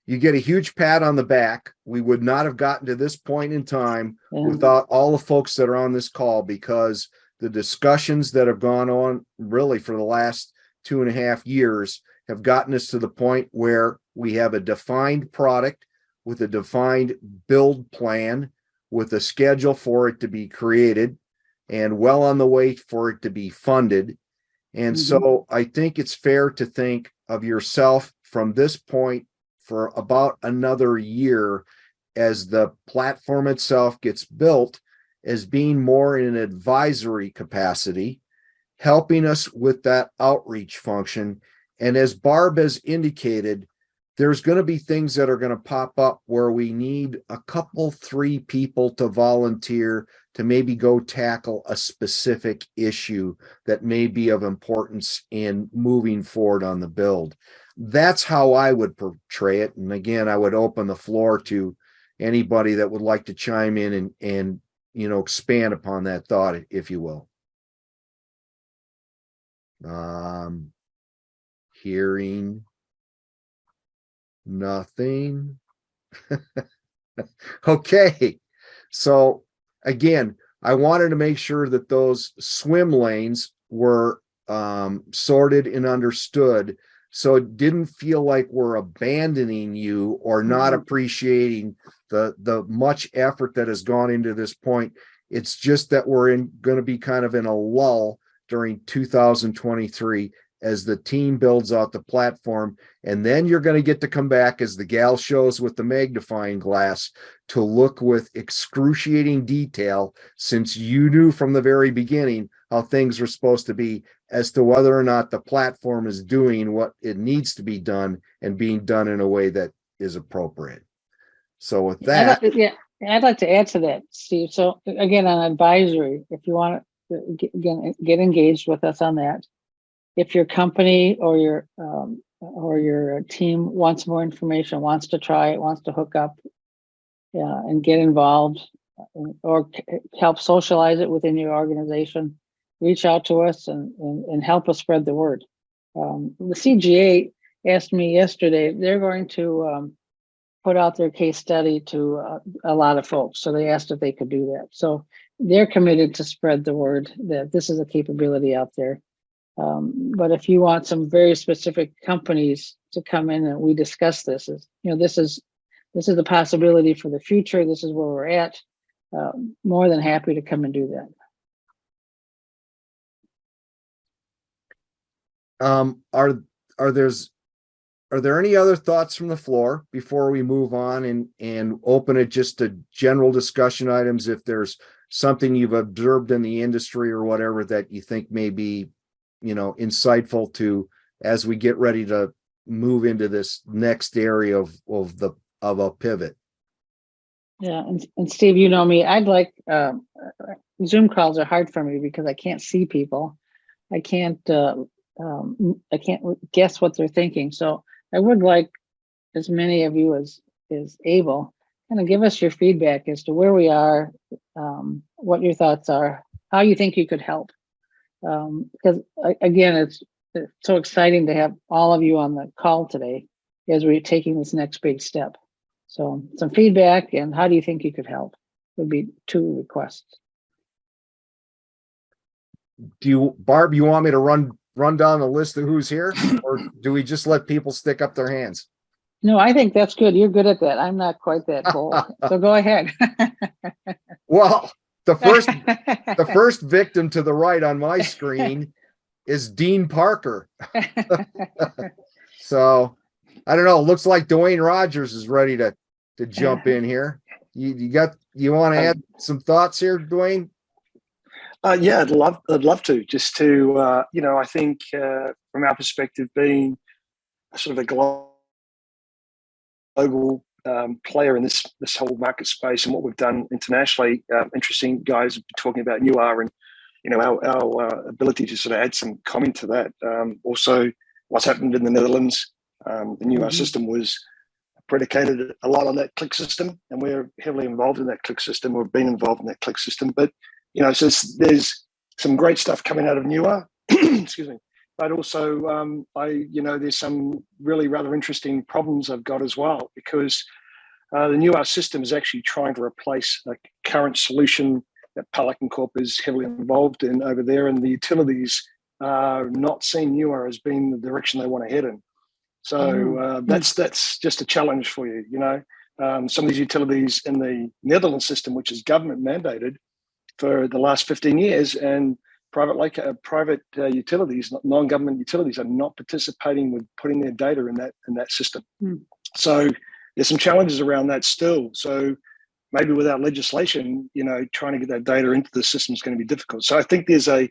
you get a huge pat on the back. We would not have gotten to this point in time without all the folks that are on this call, because the discussions that have gone on really for the last 2.5 years have gotten us to the point where we have a defined product with a defined build plan with a schedule for it to be created and well on the way for it to be funded. And so I think it's fair to think of yourself from this point for about another year as the platform itself gets built as being more in an advisory capacity, helping us with that outreach function. And as Barb has indicated, there's going to be things that are going to pop up where we need a couple, 3 people to volunteer to maybe go tackle a specific issue that may be of importance in moving forward on the build. That's how I would portray it. And again, I would open the floor to anybody that would like to chime in and expand upon that thought, if you will. Hearing nothing. Okay. So again, I wanted to make sure that those swim lanes were sorted and understood So it didn't feel like we're abandoning you or not appreciating the much effort that has gone into this point. It's just that we're going to be kind of in a lull during 2023 as the team builds out the platform. And then you're going to get to come back, as the gal shows with the magnifying glass, to look with excruciating detail, since you knew from the very beginning how things were supposed to be, as to whether or not the platform is doing what it needs to be done and being done in a way that is appropriate. So with that, I'd like to add to that, Steve. So again, on advisory, if you want to get engaged with us on that, if your company or your team wants more information, wants to try it, wants to hook up, and get involved, or help socialize it within your organization, reach out to us and help us spread the word. The CGA asked me yesterday, they're going to put out their case study to a lot of folks. So they asked if they could do that. So they're committed to spread the word that this is a capability out there. But if you want some very specific companies to come in and we discuss this, this is the possibility for the future. This is where we're at. More than happy to come and do that. Are there any other thoughts from the floor before we move on and open it just to general discussion items? If there's something you've observed in the industry or whatever that you think may be, insightful to, as we get ready to move into this next area of a pivot. Yeah, and Steve, you know me, I'd like Zoom calls are hard for me because I can't see people. I can't guess what they're thinking. So I would like as many of you as is able, kind of give us your feedback as to where we are, what your thoughts are, how you think you could help. Because again, it's so exciting to have all of you on the call today as we're taking this next big step. So some feedback and how do you think you could help would be 2 requests. Barb, you want me to run down the list of who's here, or do we just let people stick up their hands? No, I think that's good. You're good at that. I'm not quite that bold. So go ahead. Well, the first victim to the right on my screen is Dean Parker. So I don't know. Looks like Dwayne Rogers is ready to jump in here. You want to add some thoughts here, Dwayne? Yeah, I'd love to. Just to I think from our perspective, being sort of a global player in this whole market space and what we've done internationally, interesting guys have been talking about UR and our ability to sort of add some comment to that. Also, what's happened in the Netherlands, the UR system was predicated a lot on that click system, and we're heavily involved in that click system. We've been involved in that click system, but so there's some great stuff coming out of newer, excuse me, but also there's some really rather interesting problems I've got as well, because the newer system is actually trying to replace a current solution that Pelican Corp is heavily involved in over there, and the utilities are not seeing newer as being the direction they want to head in. So that's just a challenge for you. Some of these utilities in the Netherlands system, which is government mandated for the last 15 years, and private utilities, non-government utilities, are not participating with putting their data in that system. So there's some challenges around that still. So maybe without legislation, trying to get that data into the system is going to be difficult. So I think there's an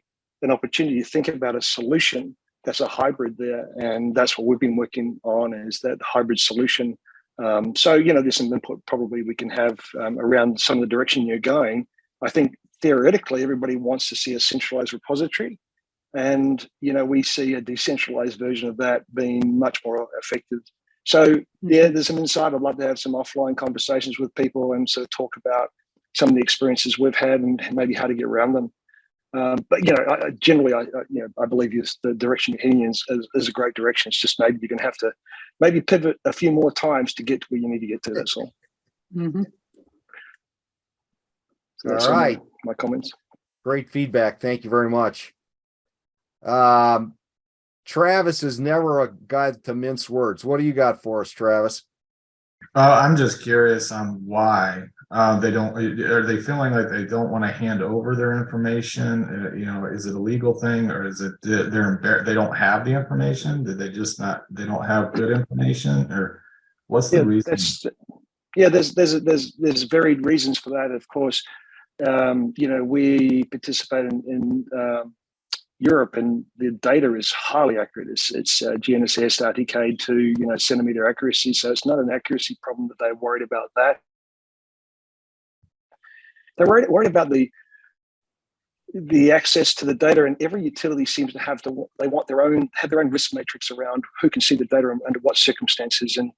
opportunity to think about a solution that's a hybrid there, and that's what we've been working on, is that hybrid solution. So there's some input probably we can have around some of the direction you're going. I think theoretically everybody wants to see a centralized repository, and we see a decentralized version of that being much more effective. So there's some insight. I'd love to have some offline conversations with people and sort of talk about some of the experiences we've had and maybe how to get around them. But generally, I believe the direction you're heading in is a great direction. It's just maybe you're going to have to maybe pivot a few more times to get to where you need to get to. That's all. Mm-hmm. So that's all right. My comments. Great feedback. Thank you very much. Travis is never a guy to mince words. What do you got for us, Travis? I'm just curious on why they don't. Are they feeling like they don't want to hand over their information? Is it a legal thing, or is it they don't have the information? Did they just not? They don't have good information, or what's the reason? There's varied reasons for that. Of course, we participate in Europe, and the data is highly accurate. It's GNSS, RTK to centimeter accuracy, so it's not an accuracy problem that they're worried about. That they're worried about the access to the data, and every utility seems to have have their own risk matrix around who can see the data and under what circumstances, and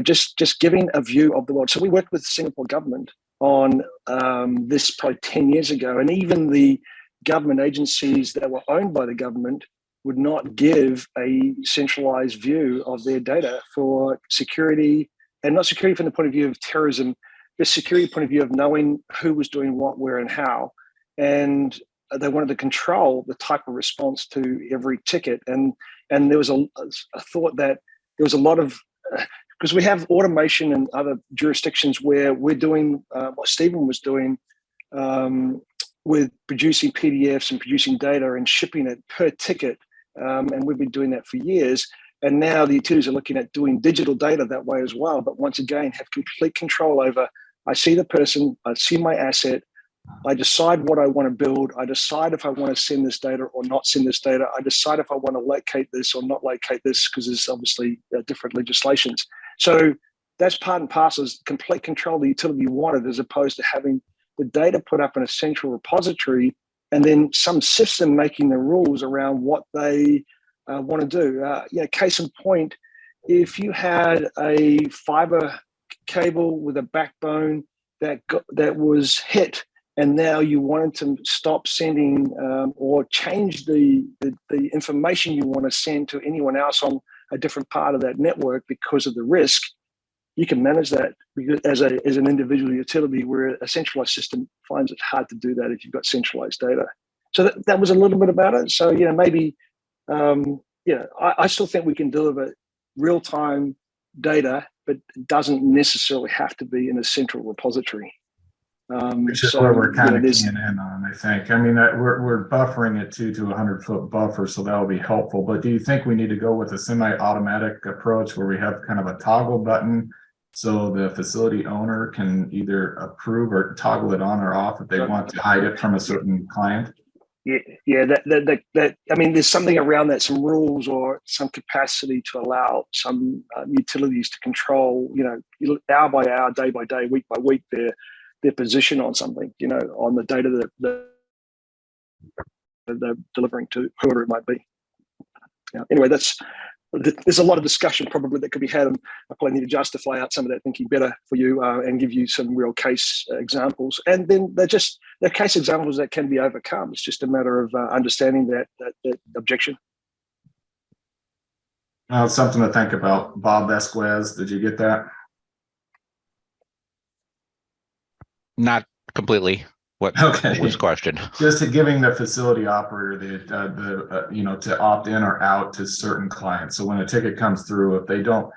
just giving a view of the world. So we worked with the Singapore government on this probably 10 years ago, and even the government agencies that were owned by the government would not give a centralized view of their data for security, and not security from the point of view of terrorism, but security point of view of knowing who was doing what, where, and how. And they wanted to control the type of response to every ticket. And there was a thought that there was a lot of, because we have automation in other jurisdictions where we're doing what Stephen was doing, with producing PDFs and producing data and shipping it per ticket. And we've been doing that for years. And now the utilities are looking at doing digital data that way as well. But once again, have complete control over, I see the person, I see my asset, I decide what I want to build, I decide if I want to send this data or not send this data, I decide if I want to locate this or not locate this, because there's obviously different legislations. So that's part and parcel, is complete control the utility wanted, as opposed to having the data put up in a central repository and then some system making the rules around what they want to do. Case in point, if you had a fiber cable with a backbone that was hit, and now you wanted to stop sending or change the information you want to send to anyone else on a different part of that network because of the risk, you can manage that as an individual utility, where a centralized system finds it hard to do that if you've got centralized data. So that was a little bit about it. So maybe I still think we can deliver real-time data, but it doesn't necessarily have to be in a central repository. Which is where we're kind of keying in on, I think. I mean, we're buffering it to 100-foot buffer, so that will be helpful. But do you think we need to go with a semi-automatic approach where we have kind of a toggle button, so the facility owner can either approve or toggle it on or off if they want to hide it from a certain client? Yeah. That I mean, there's something around that, some rules or some capacity to allow some utilities to control, hour by hour, day by day, week by week, their position on something, on the data that they're delivering to whoever it might be. Anyway, there's a lot of discussion probably that could be had, and I probably need to justify out some of that thinking better for you and give you some real case examples. And then they're case examples that can be overcome. It's just a matter of understanding that objection. It's something to think about. Bob Esquez, did you get that? Not completely. What was the question? Just giving the facility operator to opt in or out to certain clients. So when a ticket comes through, if they don't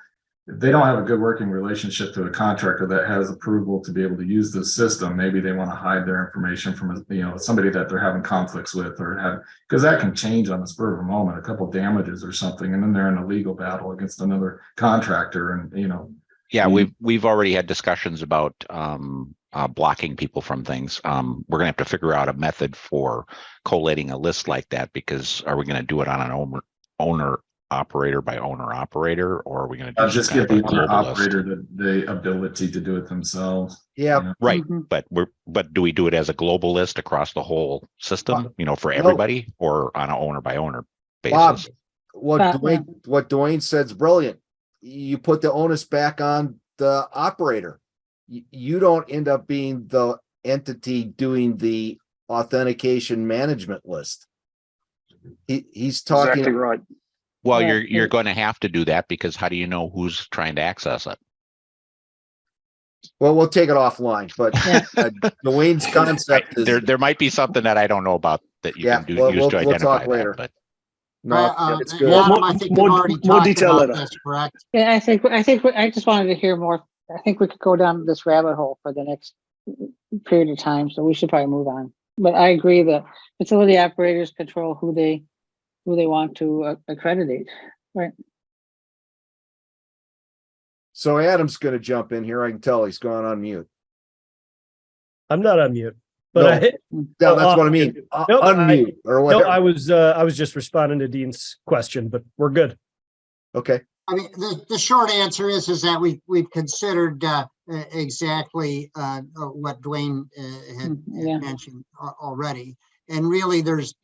have a good working relationship to a contractor that has approval to be able to use the system, maybe they want to hide their information from somebody that they're having conflicts with, because that can change on the spur of a moment, a couple of damages or something, and then they're in a legal battle against another contractor, and Yeah, we've already had discussions about blocking people from things. We're gonna have to figure out a method for collating a list like that, because are we gonna do it on an owner operator by owner operator, or are we gonna do just give the owner operator the ability to do it themselves? Yeah, right. But do we do it as a global list across the whole system, for everybody, or on an owner by owner basis? Bob, what Dwayne said's brilliant. You put the onus back on the operator. You don't end up being the entity doing the authentication management list. He's talking exactly right. Well, you're going to have to do that, because how do you know who's trying to access it? Well, we'll take it offline, but Dwayne's concept is there might be something that I don't know about that you can use to identify that. But No, it's good. Adam, I think we've already more talked detail about later. this, correct? Yeah, I just wanted to hear more. I think we could go down this rabbit hole for the next period of time, so we should probably move on. But I agree that facility operators control who they want to accreditate, right? So Adam's going to jump in here. I can tell he's gone on mute. I'm not on mute, No, but Yeah, that's what I mean. Nope, Unmute or whatever. I was just responding to Dean's question, but we're good. Okay. I mean, the short answer is that we've considered exactly what Dwayne had mentioned already. And really, there's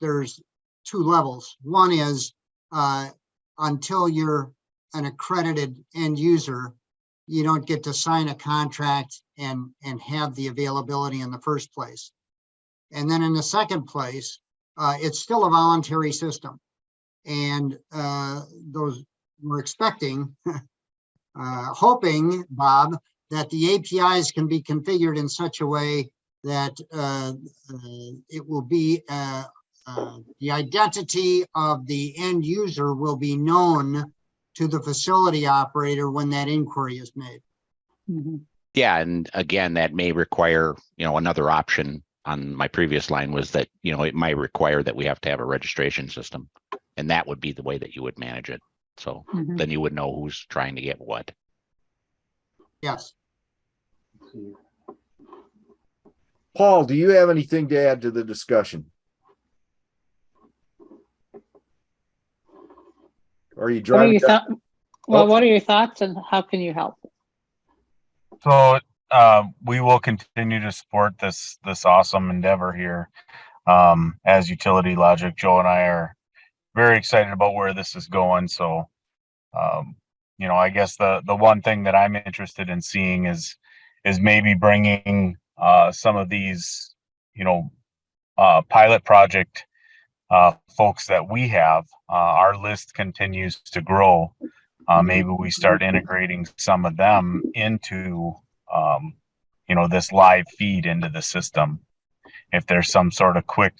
two levels. One is until you're an accredited end user, you don't get to sign a contract and have the availability in the first place. And then in the second place, it's still a voluntary system. And those we're expecting, hoping, Bob, that the APIs can be configured in such a way that it will be the identity of the end user will be known to the facility operator when that inquiry is made. Mm-hmm. Yeah, and again, that may require, another option on my previous line was that, it might require that we have to have a registration system, and that would be the way that you would manage it. So then you would know who's trying to get what. Yes. Paul, do you have anything to add to the discussion? Or are you driving? What are your thoughts and how can you help? So we will continue to support this awesome endeavor here. As Utility Logic, Joe and I are very excited about where this is going. So, I guess the one thing that I'm interested in seeing is maybe bringing some of these, pilot project folks that we have. Our list continues to grow. Maybe we start integrating some of them into, this live feed into the system. If there's some sort of quick,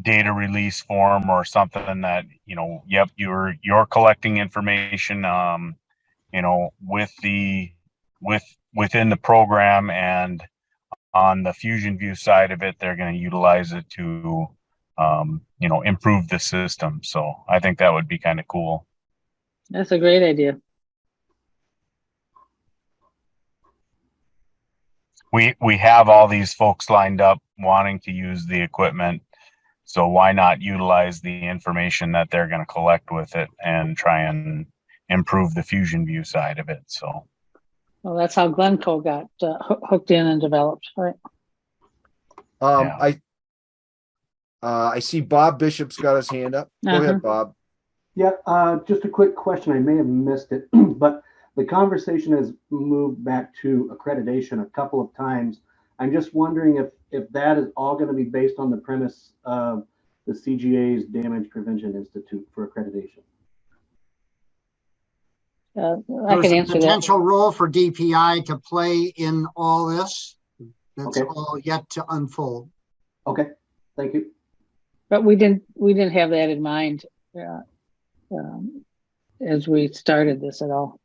data release form or something that, yep, you're collecting information, within the program, and on the FuzionView side of it, they're going to utilize it to, improve the system. So I think that would be kind of cool. That's a great idea. We have all these folks lined up wanting to use the equipment. So why not utilize the information that they're going to collect with it and try and improve the FuzionView side of it? So, well, that's how Glencoe got hooked in and developed, right? I see Bob Bishop's got his hand up. Go ahead, Bob. Yeah, just a quick question. I may have missed it, but the conversation has moved back to accreditation a couple of times. I'm just wondering if that is all going to be based on the premise of the CGA's Damage Prevention Institute for accreditation. I can answer that. Potential role for DPI to play in all this. That's Okay. all yet to unfold. Okay, thank you. But we didn't have that in mind as we started this at all.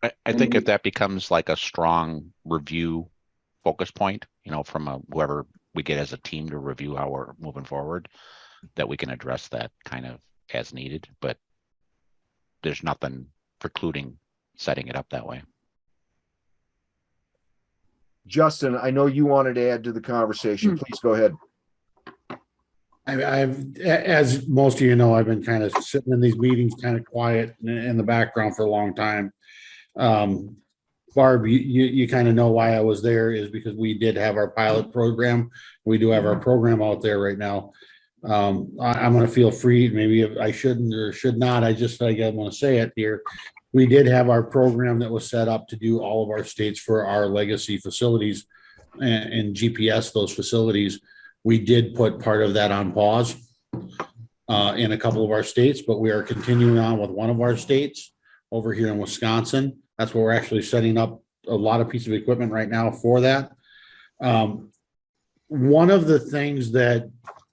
I think if that becomes like a strong review focus point, from whoever we get as a team to review how we're moving forward, that we can address that kind of as needed, but there's nothing precluding setting it up that way. Justin, I know you wanted to add to the conversation. Please go ahead. I've, as most of you know, I've been kind of sitting in these meetings, kind of quiet in the background for a long time. Barb, you kind of know why I was there is because we did have our pilot program. We do have our program out there right now. I'm going to feel free. Maybe if I shouldn't or should not. I want to say it here. We did have our program that was set up to do all of our states for our legacy facilities and GPS those facilities. We did put part of that on pause in a couple of our states, but we are continuing on with one of our states over here in Wisconsin. That's where we're actually setting up a lot of pieces of equipment right now for that. One of the things that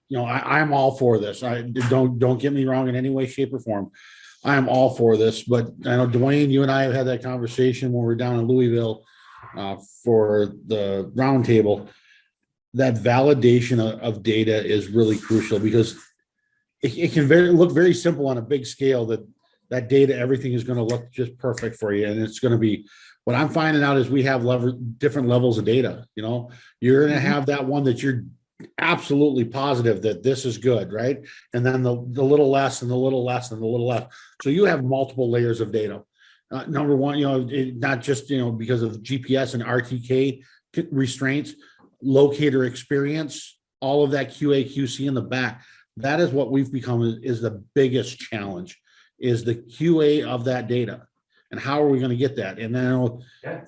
you know, I'm all for this. I don't get me wrong in any way, shape, or form. I am all for this, but I know Dwayne, you and I have had that conversation when we were down in Louisville for the roundtable. That validation of data is really crucial because it can look very simple on a big scale that data, everything is going to look just perfect for you. And it's going to be, what I'm finding out is we have different levels of data. You know, you're going to have that one that you're absolutely positive that this is good, right? And then the little less and the little less and the little less. So you have multiple layers of data. Number one, you know, not just, you know, because of GPS and RTK restraints, locator experience, all of that QA, QC in the back. That is what we've become is the biggest challenge, is the QA of that data. And how are we going to get that? And then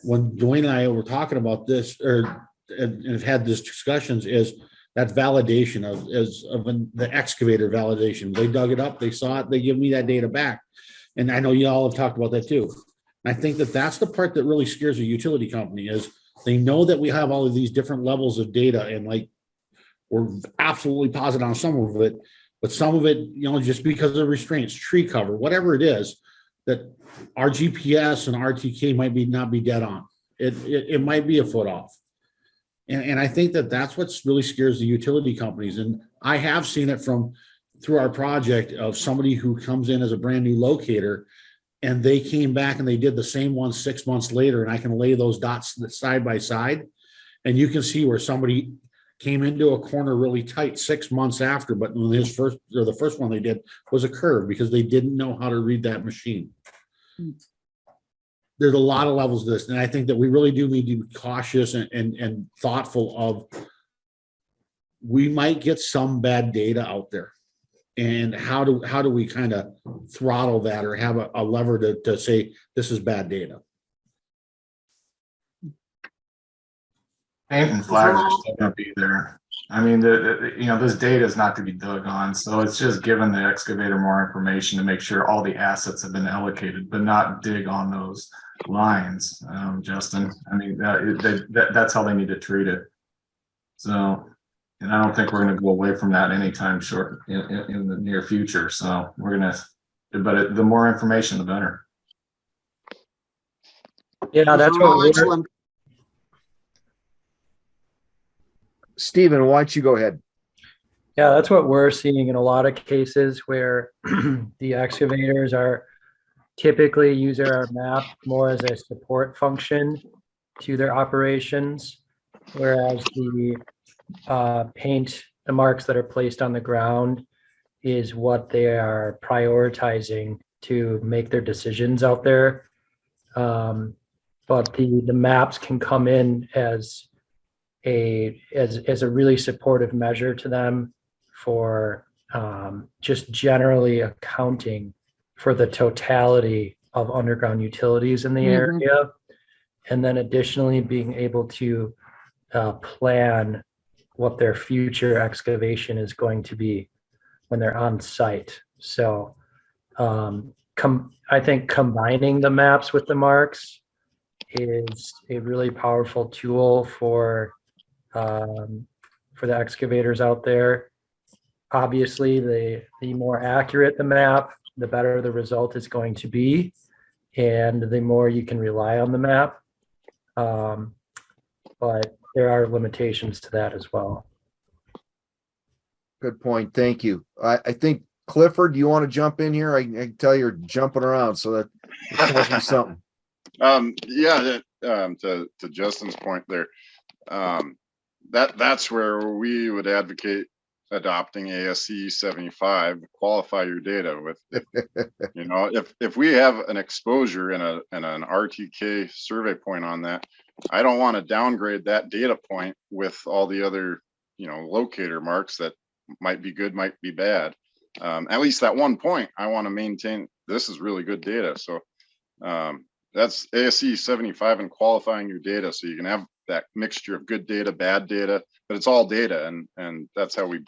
when Dwayne and I were talking about this, and have had these discussions, is that validation of the excavator validation. They dug it up, they saw it, they give me that data back. And I know you all have talked about that too. And I think that that's the part that really scares a utility company, is they know that we have all of these different levels of data, and like, we're absolutely positive on some of it, but some of it, you know, just because of restraints, tree cover, whatever it is, that our GPS and RTK might not be dead on. It might be a foot off. And I think that that's what really scares the utility companies. And I have seen it through our project of somebody who comes in as a brand new locator, and they came back and they did the same one 6 months later, and I can lay those dots side by side, and you can see where somebody came into a corner really tight 6 months after, but when the first one they did was a curve because they didn't know how to read that machine. There's a lot of levels to this, and I think that we really do need to be cautious and thoughtful of, we might get some bad data out there, and how do we kind of throttle that, or have a lever to say this is bad data. Paint and flags are still going to be there. I mean, you know, this data is not to be dug on, so it's just giving the excavator more information to make sure all the assets have been allocated, but not dig on those lines, Justin. I mean, that's how they need to treat it. So, and I don't think we're going to go away from that anytime short in the near future. So we're going to, but the more information, the better. Yeah, that's what Excellent. Stephen, why don't you go ahead? Yeah, that's what we're seeing in a lot of cases where the excavators are typically using our map more as a support function to their operations, whereas the paint, the marks that are placed on the ground, is what they are prioritizing to make their decisions out there. But the maps can come in as a really supportive measure to them for just generally accounting for the totality of underground utilities in the area. And then additionally being able to plan what their future excavation is going to be when they're on site. So I think combining the maps with the marks is a really powerful tool for the excavators out there. Obviously, the more accurate the map, the better the result is going to be, and the more you can rely on the map. But there are limitations to that as well. Good point. Thank you. I think, Clifford, do you want to jump in here? I can tell you're jumping around, so that tells me something. Yeah, to Justin's point there, that's where we would advocate adopting ASC 75, qualify your data with, you know, if we have an exposure and an RTK survey point on that, I don't want to downgrade that data point with all the other, you know, locator marks that might be good, might be bad. At least that one point, I want to maintain this is really good data. So that's ASC 75 and qualifying your data, so you can have that mixture of good data, bad data, but it's all data, and that's how we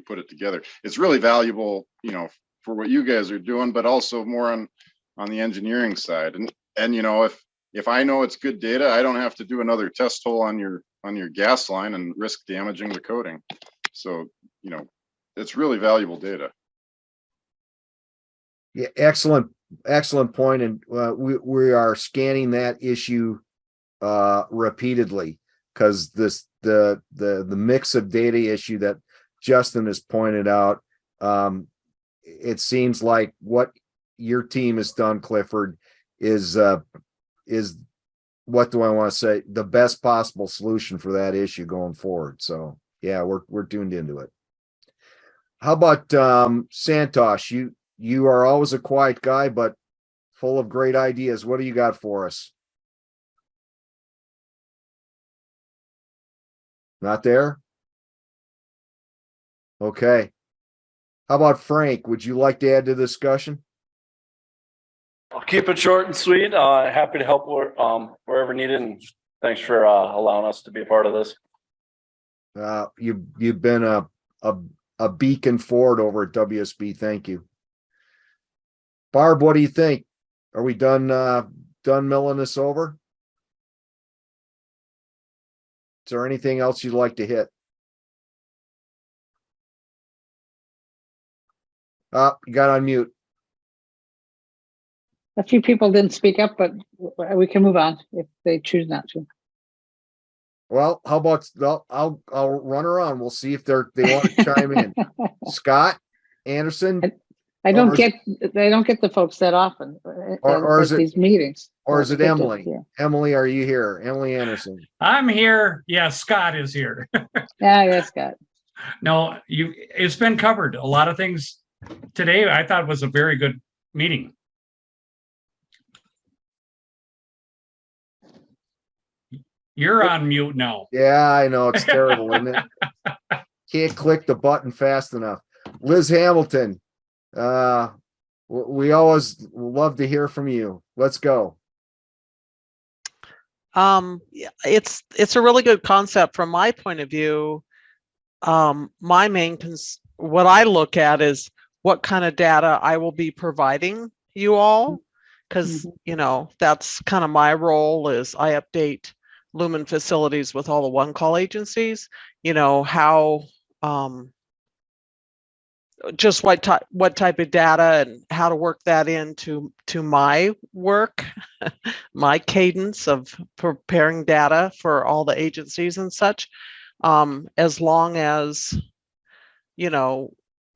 put it together. It's really valuable, you know, for what you guys are doing, but also more on the engineering side. And you know, if I know it's good data, I don't have to do another test hole on your gas line and risk damaging the coating. So, you know, it's really valuable data. Yeah, excellent point. And we are scanning that issue repeatedly, because the mix of data issue that Justin has pointed out, it seems like what your team has done, Clifford, is what do I want to say, the best possible solution for that issue going forward. So yeah, we're tuned into it. How about Santosh? You are always a quiet guy, but full of great ideas. What do you got for us? Not there? Okay. How about Frank? Would you like to add to the discussion? I'll keep it short and sweet. Happy to help wherever needed, and thanks for allowing us to be a part of this. You've been a beacon forward over at WSB. Thank you. Barb, what do you think? Are we done milling this over? Is there anything else you'd like to hit? You got on mute. A few people didn't speak up, but we can move on if they choose not to. Well, how about I'll run around. We'll see if they want to chime in. Scott Anderson. I don't get the folks that often or is at these meetings. Or is it Emily? Emily, are you here? Emily Anderson. I'm here. Yeah, Scott is here. Yeah, Scott. No, it's been covered. A lot of things today I thought was a very good meeting. You're on mute now. Yeah, I know. It's terrible, isn't it? Can't click the button fast enough. Liz Hamilton, we always love to hear from you. Let's go. It's a really good concept from my point of view. My main what I look at is what kind of data I will be providing you all, because that's kind of my role. Is I update Lumen facilities with all the one call agencies. How just what type of data and how to work that into my work, my cadence of preparing data for all the agencies and such. As long as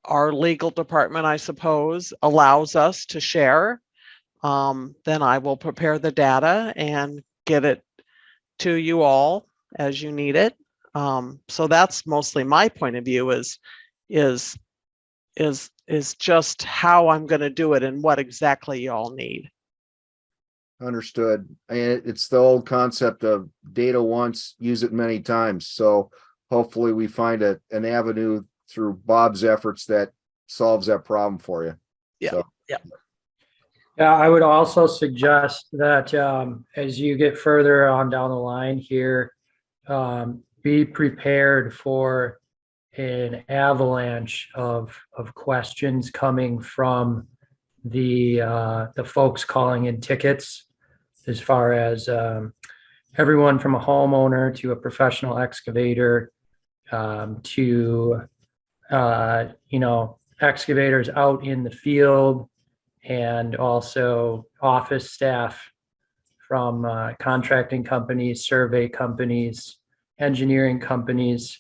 our legal department, I suppose, allows us to share, then I will prepare the data and get it to you all as you need it. So that's mostly my point of view is just how I'm going to do it and what exactly y'all need. Understood. And it's the old concept of data once, use it many times. So hopefully we find an avenue through Bob's efforts that solves that problem for you. Yeah. Yeah, I would also suggest that as you get further on down the line here, be prepared for an avalanche of questions coming from the folks calling in tickets, as far as everyone from a homeowner to a professional excavator to excavators out in the field, and also office staff from contracting companies, survey companies, engineering companies.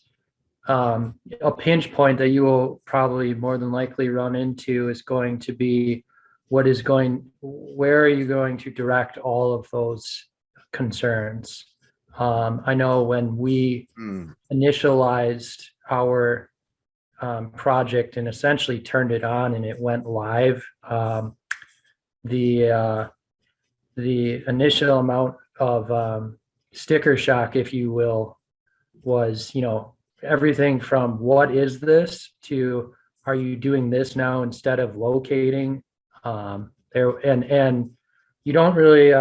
A pinch point that you will probably more than likely run into is going to be where are you going to direct all of those concerns? I know when we initialized our project and essentially turned it on and it went live, the initial amount of sticker shock, if you will, was everything from what is this to are you doing this now instead of locating there, and you don't really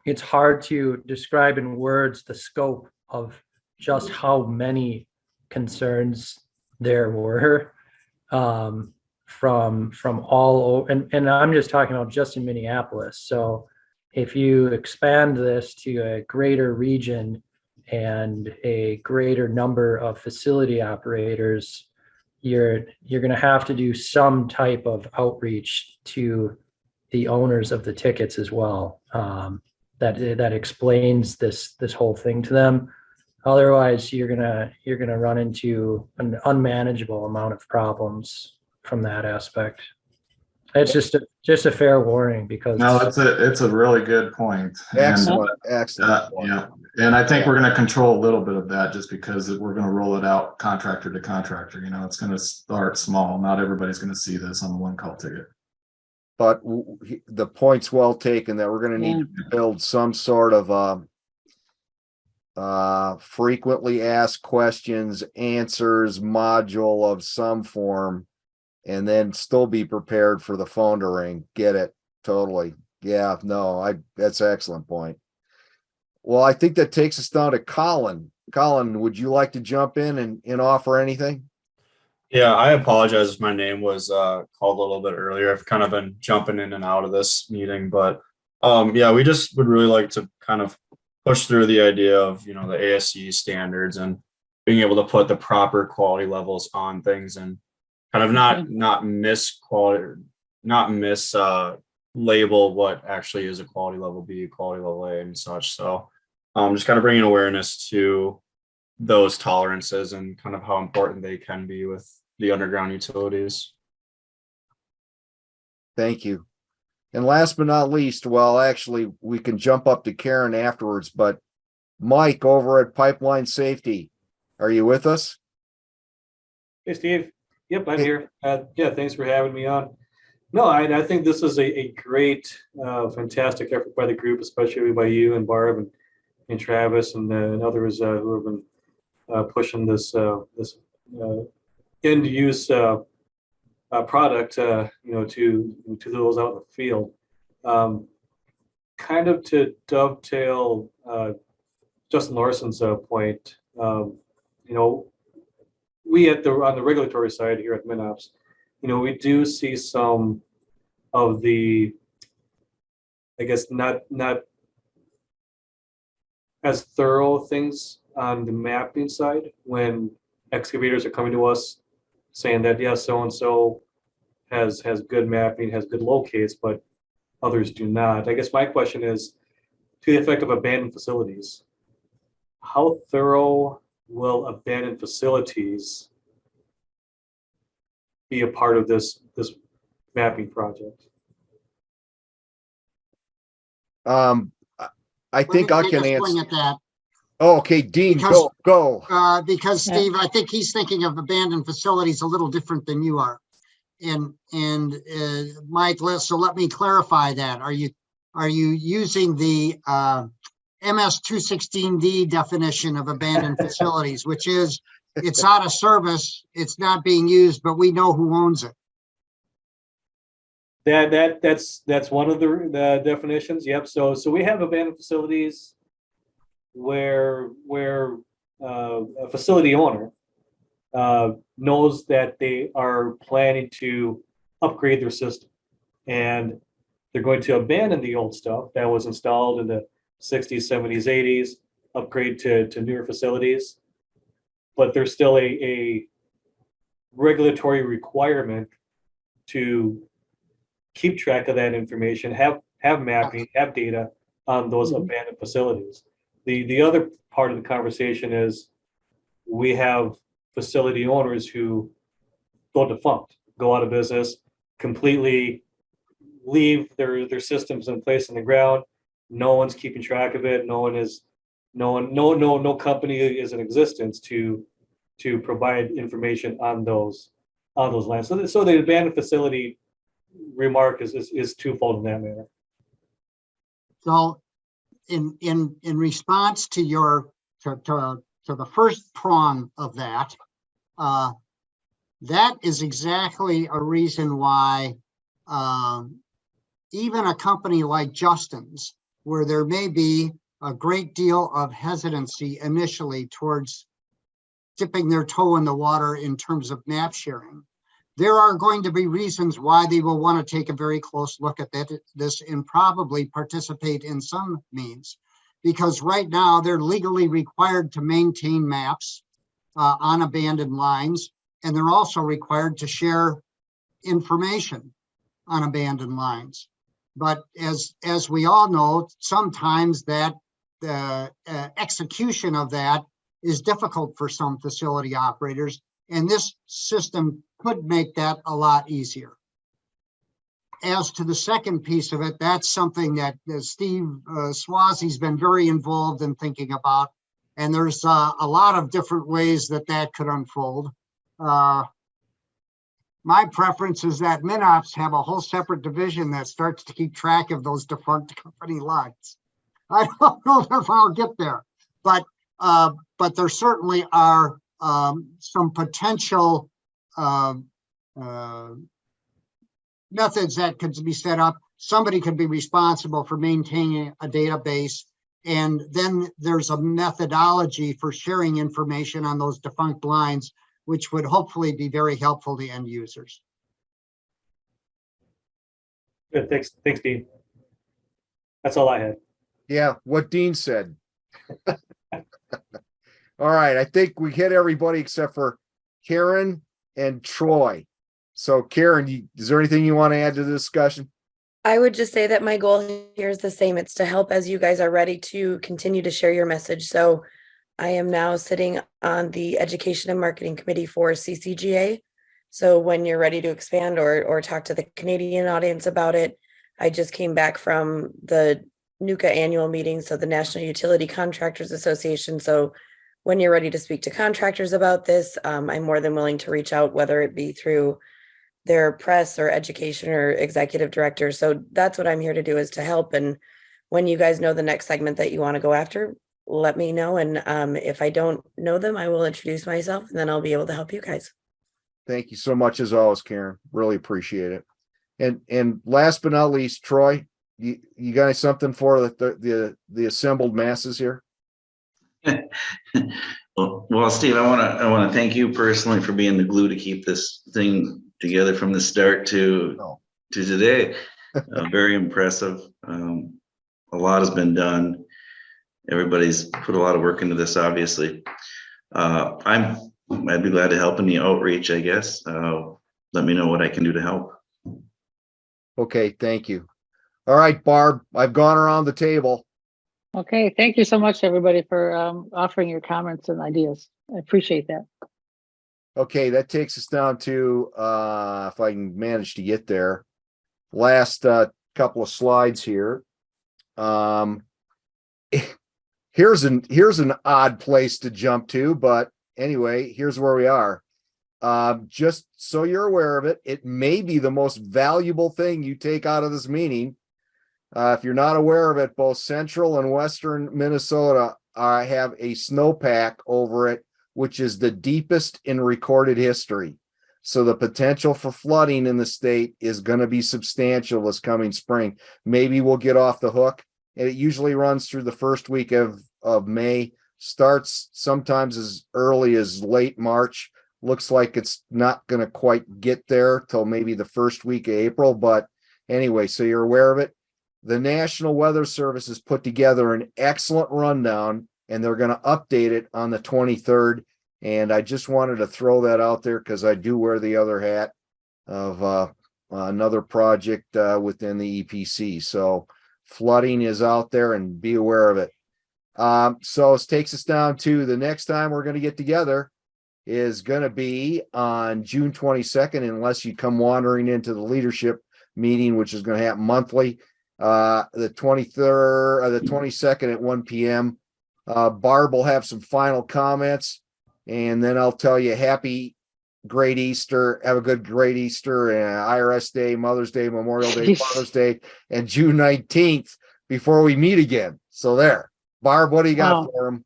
it's hard to describe in words the scope of just how many concerns there were from all over, and I'm just talking about just in Minneapolis. So if you expand this to a greater region and a greater number of facility operators, you're going to have to do some type of outreach to the owners of the tickets as well. That explains this whole thing to them. Otherwise, you're gonna run into an unmanageable amount of problems from that aspect. It's just a fair warning because No, it's a really good point. Excellent, excellent. Yeah, and I think we're going to control a little bit of that just because we're going to roll it out contractor to contractor. You know, it's going to start small. Not everybody's going to see this on the one call ticket. But the point's well taken that we're going to need to build some sort of frequently asked questions, answers module of some form, and then still be prepared for the phone to ring. Get it? Totally. Yeah, no, that's an excellent point. Well, I think that takes us down to Colin. Colin, would you like to jump in and offer anything? Yeah, I apologize if my name was called a little bit earlier. I've kind of been jumping in and out of this meeting, but yeah, we just would really like to kind of push through the idea of, you know, the ASC standards and being able to put the proper quality levels on things and kind of not miss label what actually is a quality level B, quality level A, and such. So just kind of bringing awareness to those tolerances and kind of how important they can be with the underground utilities. Thank you. And last but not least, well, actually, we can jump up to Karen afterwards, but Mike over at Pipeline Safety, are you with us? Hey, Steve. Yep, I'm here. Yeah, thanks for having me on. No, I think this is a great, fantastic effort by the group, especially by you and Barb and Travis and others who have been pushing this end use product, you know, to those out in the field. Kind of to dovetail Justin Larson's point, you know, we on the regulatory side here at MinOps, you know, we do see some of the, I guess, not as thorough things on the mapping side when excavators are coming to us saying that, yes, so-and-so has good mapping, has good locates, but others do not. I guess my question is, to the effect of abandoned facilities, how thorough will abandoned facilities be a part of this mapping project? I think I can answer at that. Oh, okay, Dean, go. Because Steve, I think he's thinking of abandoned facilities a little different than you are. And Mike, so let me clarify that. Are you using the MS 216D definition of abandoned facilities, which is it's out of service, it's not being used, but we know who owns it? That's one of the definitions. Yep. So we have abandoned facilities where a facility owner knows that they are planning to upgrade their system, and they're going to abandon the old stuff that was installed in the 60s, 70s, 80s, upgrade to newer facilities. But there's still a regulatory requirement to keep track of that information, have mapping, have data on those abandoned facilities. The other part of the conversation is we have facility owners who go defunct, go out of business, completely leave their systems in place in the ground. No one's keeping track of it. No company is in existence to provide information on those lands. So the abandoned facility remark is twofold in that manner. So in response to your to the first prong of that, that is exactly a reason why even a company like Justin's, where there may be a great deal of hesitancy initially towards dipping their toe in the water in terms of map sharing, there are going to be reasons why they will want to take a very close look at this and probably participate in some means, because right now they're legally required to maintain maps on abandoned lines, and they're also required to share information on abandoned lines. But as we all know, sometimes that execution of that is difficult for some facility operators, and this system could make that a lot easier. As to the second piece of it, that's something that Steve Swazi's been very involved in thinking about, and there's a lot of different ways that that could unfold. My preference is that MinOps have a whole separate division that starts to keep track of those defunct company lines. I don't know if I'll get there, but there certainly are some potential methods that could be set up. Somebody could be responsible for maintaining a database, and then there's a methodology for sharing information on those defunct lines, which would hopefully be very helpful to end users. Good, thanks, Dean. That's all I had. Yeah, what Dean said. All right, I think we hit everybody except for Karen and Troy. So Karen, is there anything you want to add to the discussion? I would just say that my goal here is the same. It's to help as you guys are ready to continue to share your message. So I am now sitting on the Education and Marketing Committee for CCGA. So when you're ready to expand or talk to the Canadian audience about it, I just came back from the NUCA annual meeting, so the National Utility Contractors Association. So when you're ready to speak to contractors about this, I'm more than willing to reach out, whether it be through their press or education or executive director. So that's what I'm here to do, is to help. And when you guys know the next segment that you want to go after, let me know. And if I don't know them, I will introduce myself, and then I'll be able to help you guys. Thank you so much as always, Karen. Really appreciate it. And last but not least, Troy, you got something for the assembled masses here? Well, Steve, I want to thank you personally for being the glue to keep this thing together from the start to today. Very impressive. A lot has been done. Everybody's put a lot of work into this, obviously. I'd be glad to help in the outreach, I guess. Let me know what I can do to help. Okay, thank you. All right, Barb, I've gone around the table. Okay, thank you so much, everybody, for offering your comments and ideas. I appreciate that. Okay, that takes us down to, if I can manage to get there, last couple of slides here. Here's an odd place to jump to, but anyway, here's where we are. Just so you're aware of it, it may be the most valuable thing you take out of this meeting. If you're not aware of it, both central and western Minnesota have a snowpack over it, which is the deepest in recorded history. So the potential for flooding in the state is going to be substantial this coming spring. Maybe we'll get off the hook. And it usually runs through the first week of May, starts sometimes as early as late March. Looks like it's not going to quite get there till maybe the first week of April. But anyway, so you're aware of it. The National Weather Service has put together an excellent rundown, and they're going to update it on the 23rd. And I just wanted to throw that out there because I do wear the other hat of another project within the EPC. So flooding is out there, and be aware of it. So it takes us down to the next time we're going to get together is going to be on June 22nd, unless you come wandering into the leadership meeting, which is going to happen monthly. The 23rd or the 22nd at 1 p.m. Barb will have some final comments, and then I'll tell you happy great Easter, have a good great Easter, and IRS Day, Mother's Day, Memorial Day, Father's Day, and June 19th before we meet again. So there. Barb, what do you got for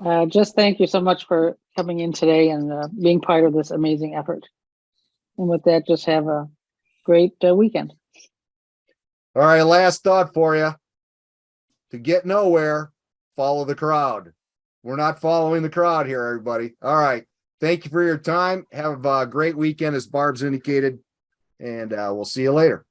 them? Just thank you so much for coming in today and being part of this amazing effort. And with that, just have a great weekend. All right, last thought for you. To get nowhere, follow the crowd. We're not following the crowd here, everybody. All right. Thank you for your time. Have a great weekend, as Barb's indicated, and we'll see you later.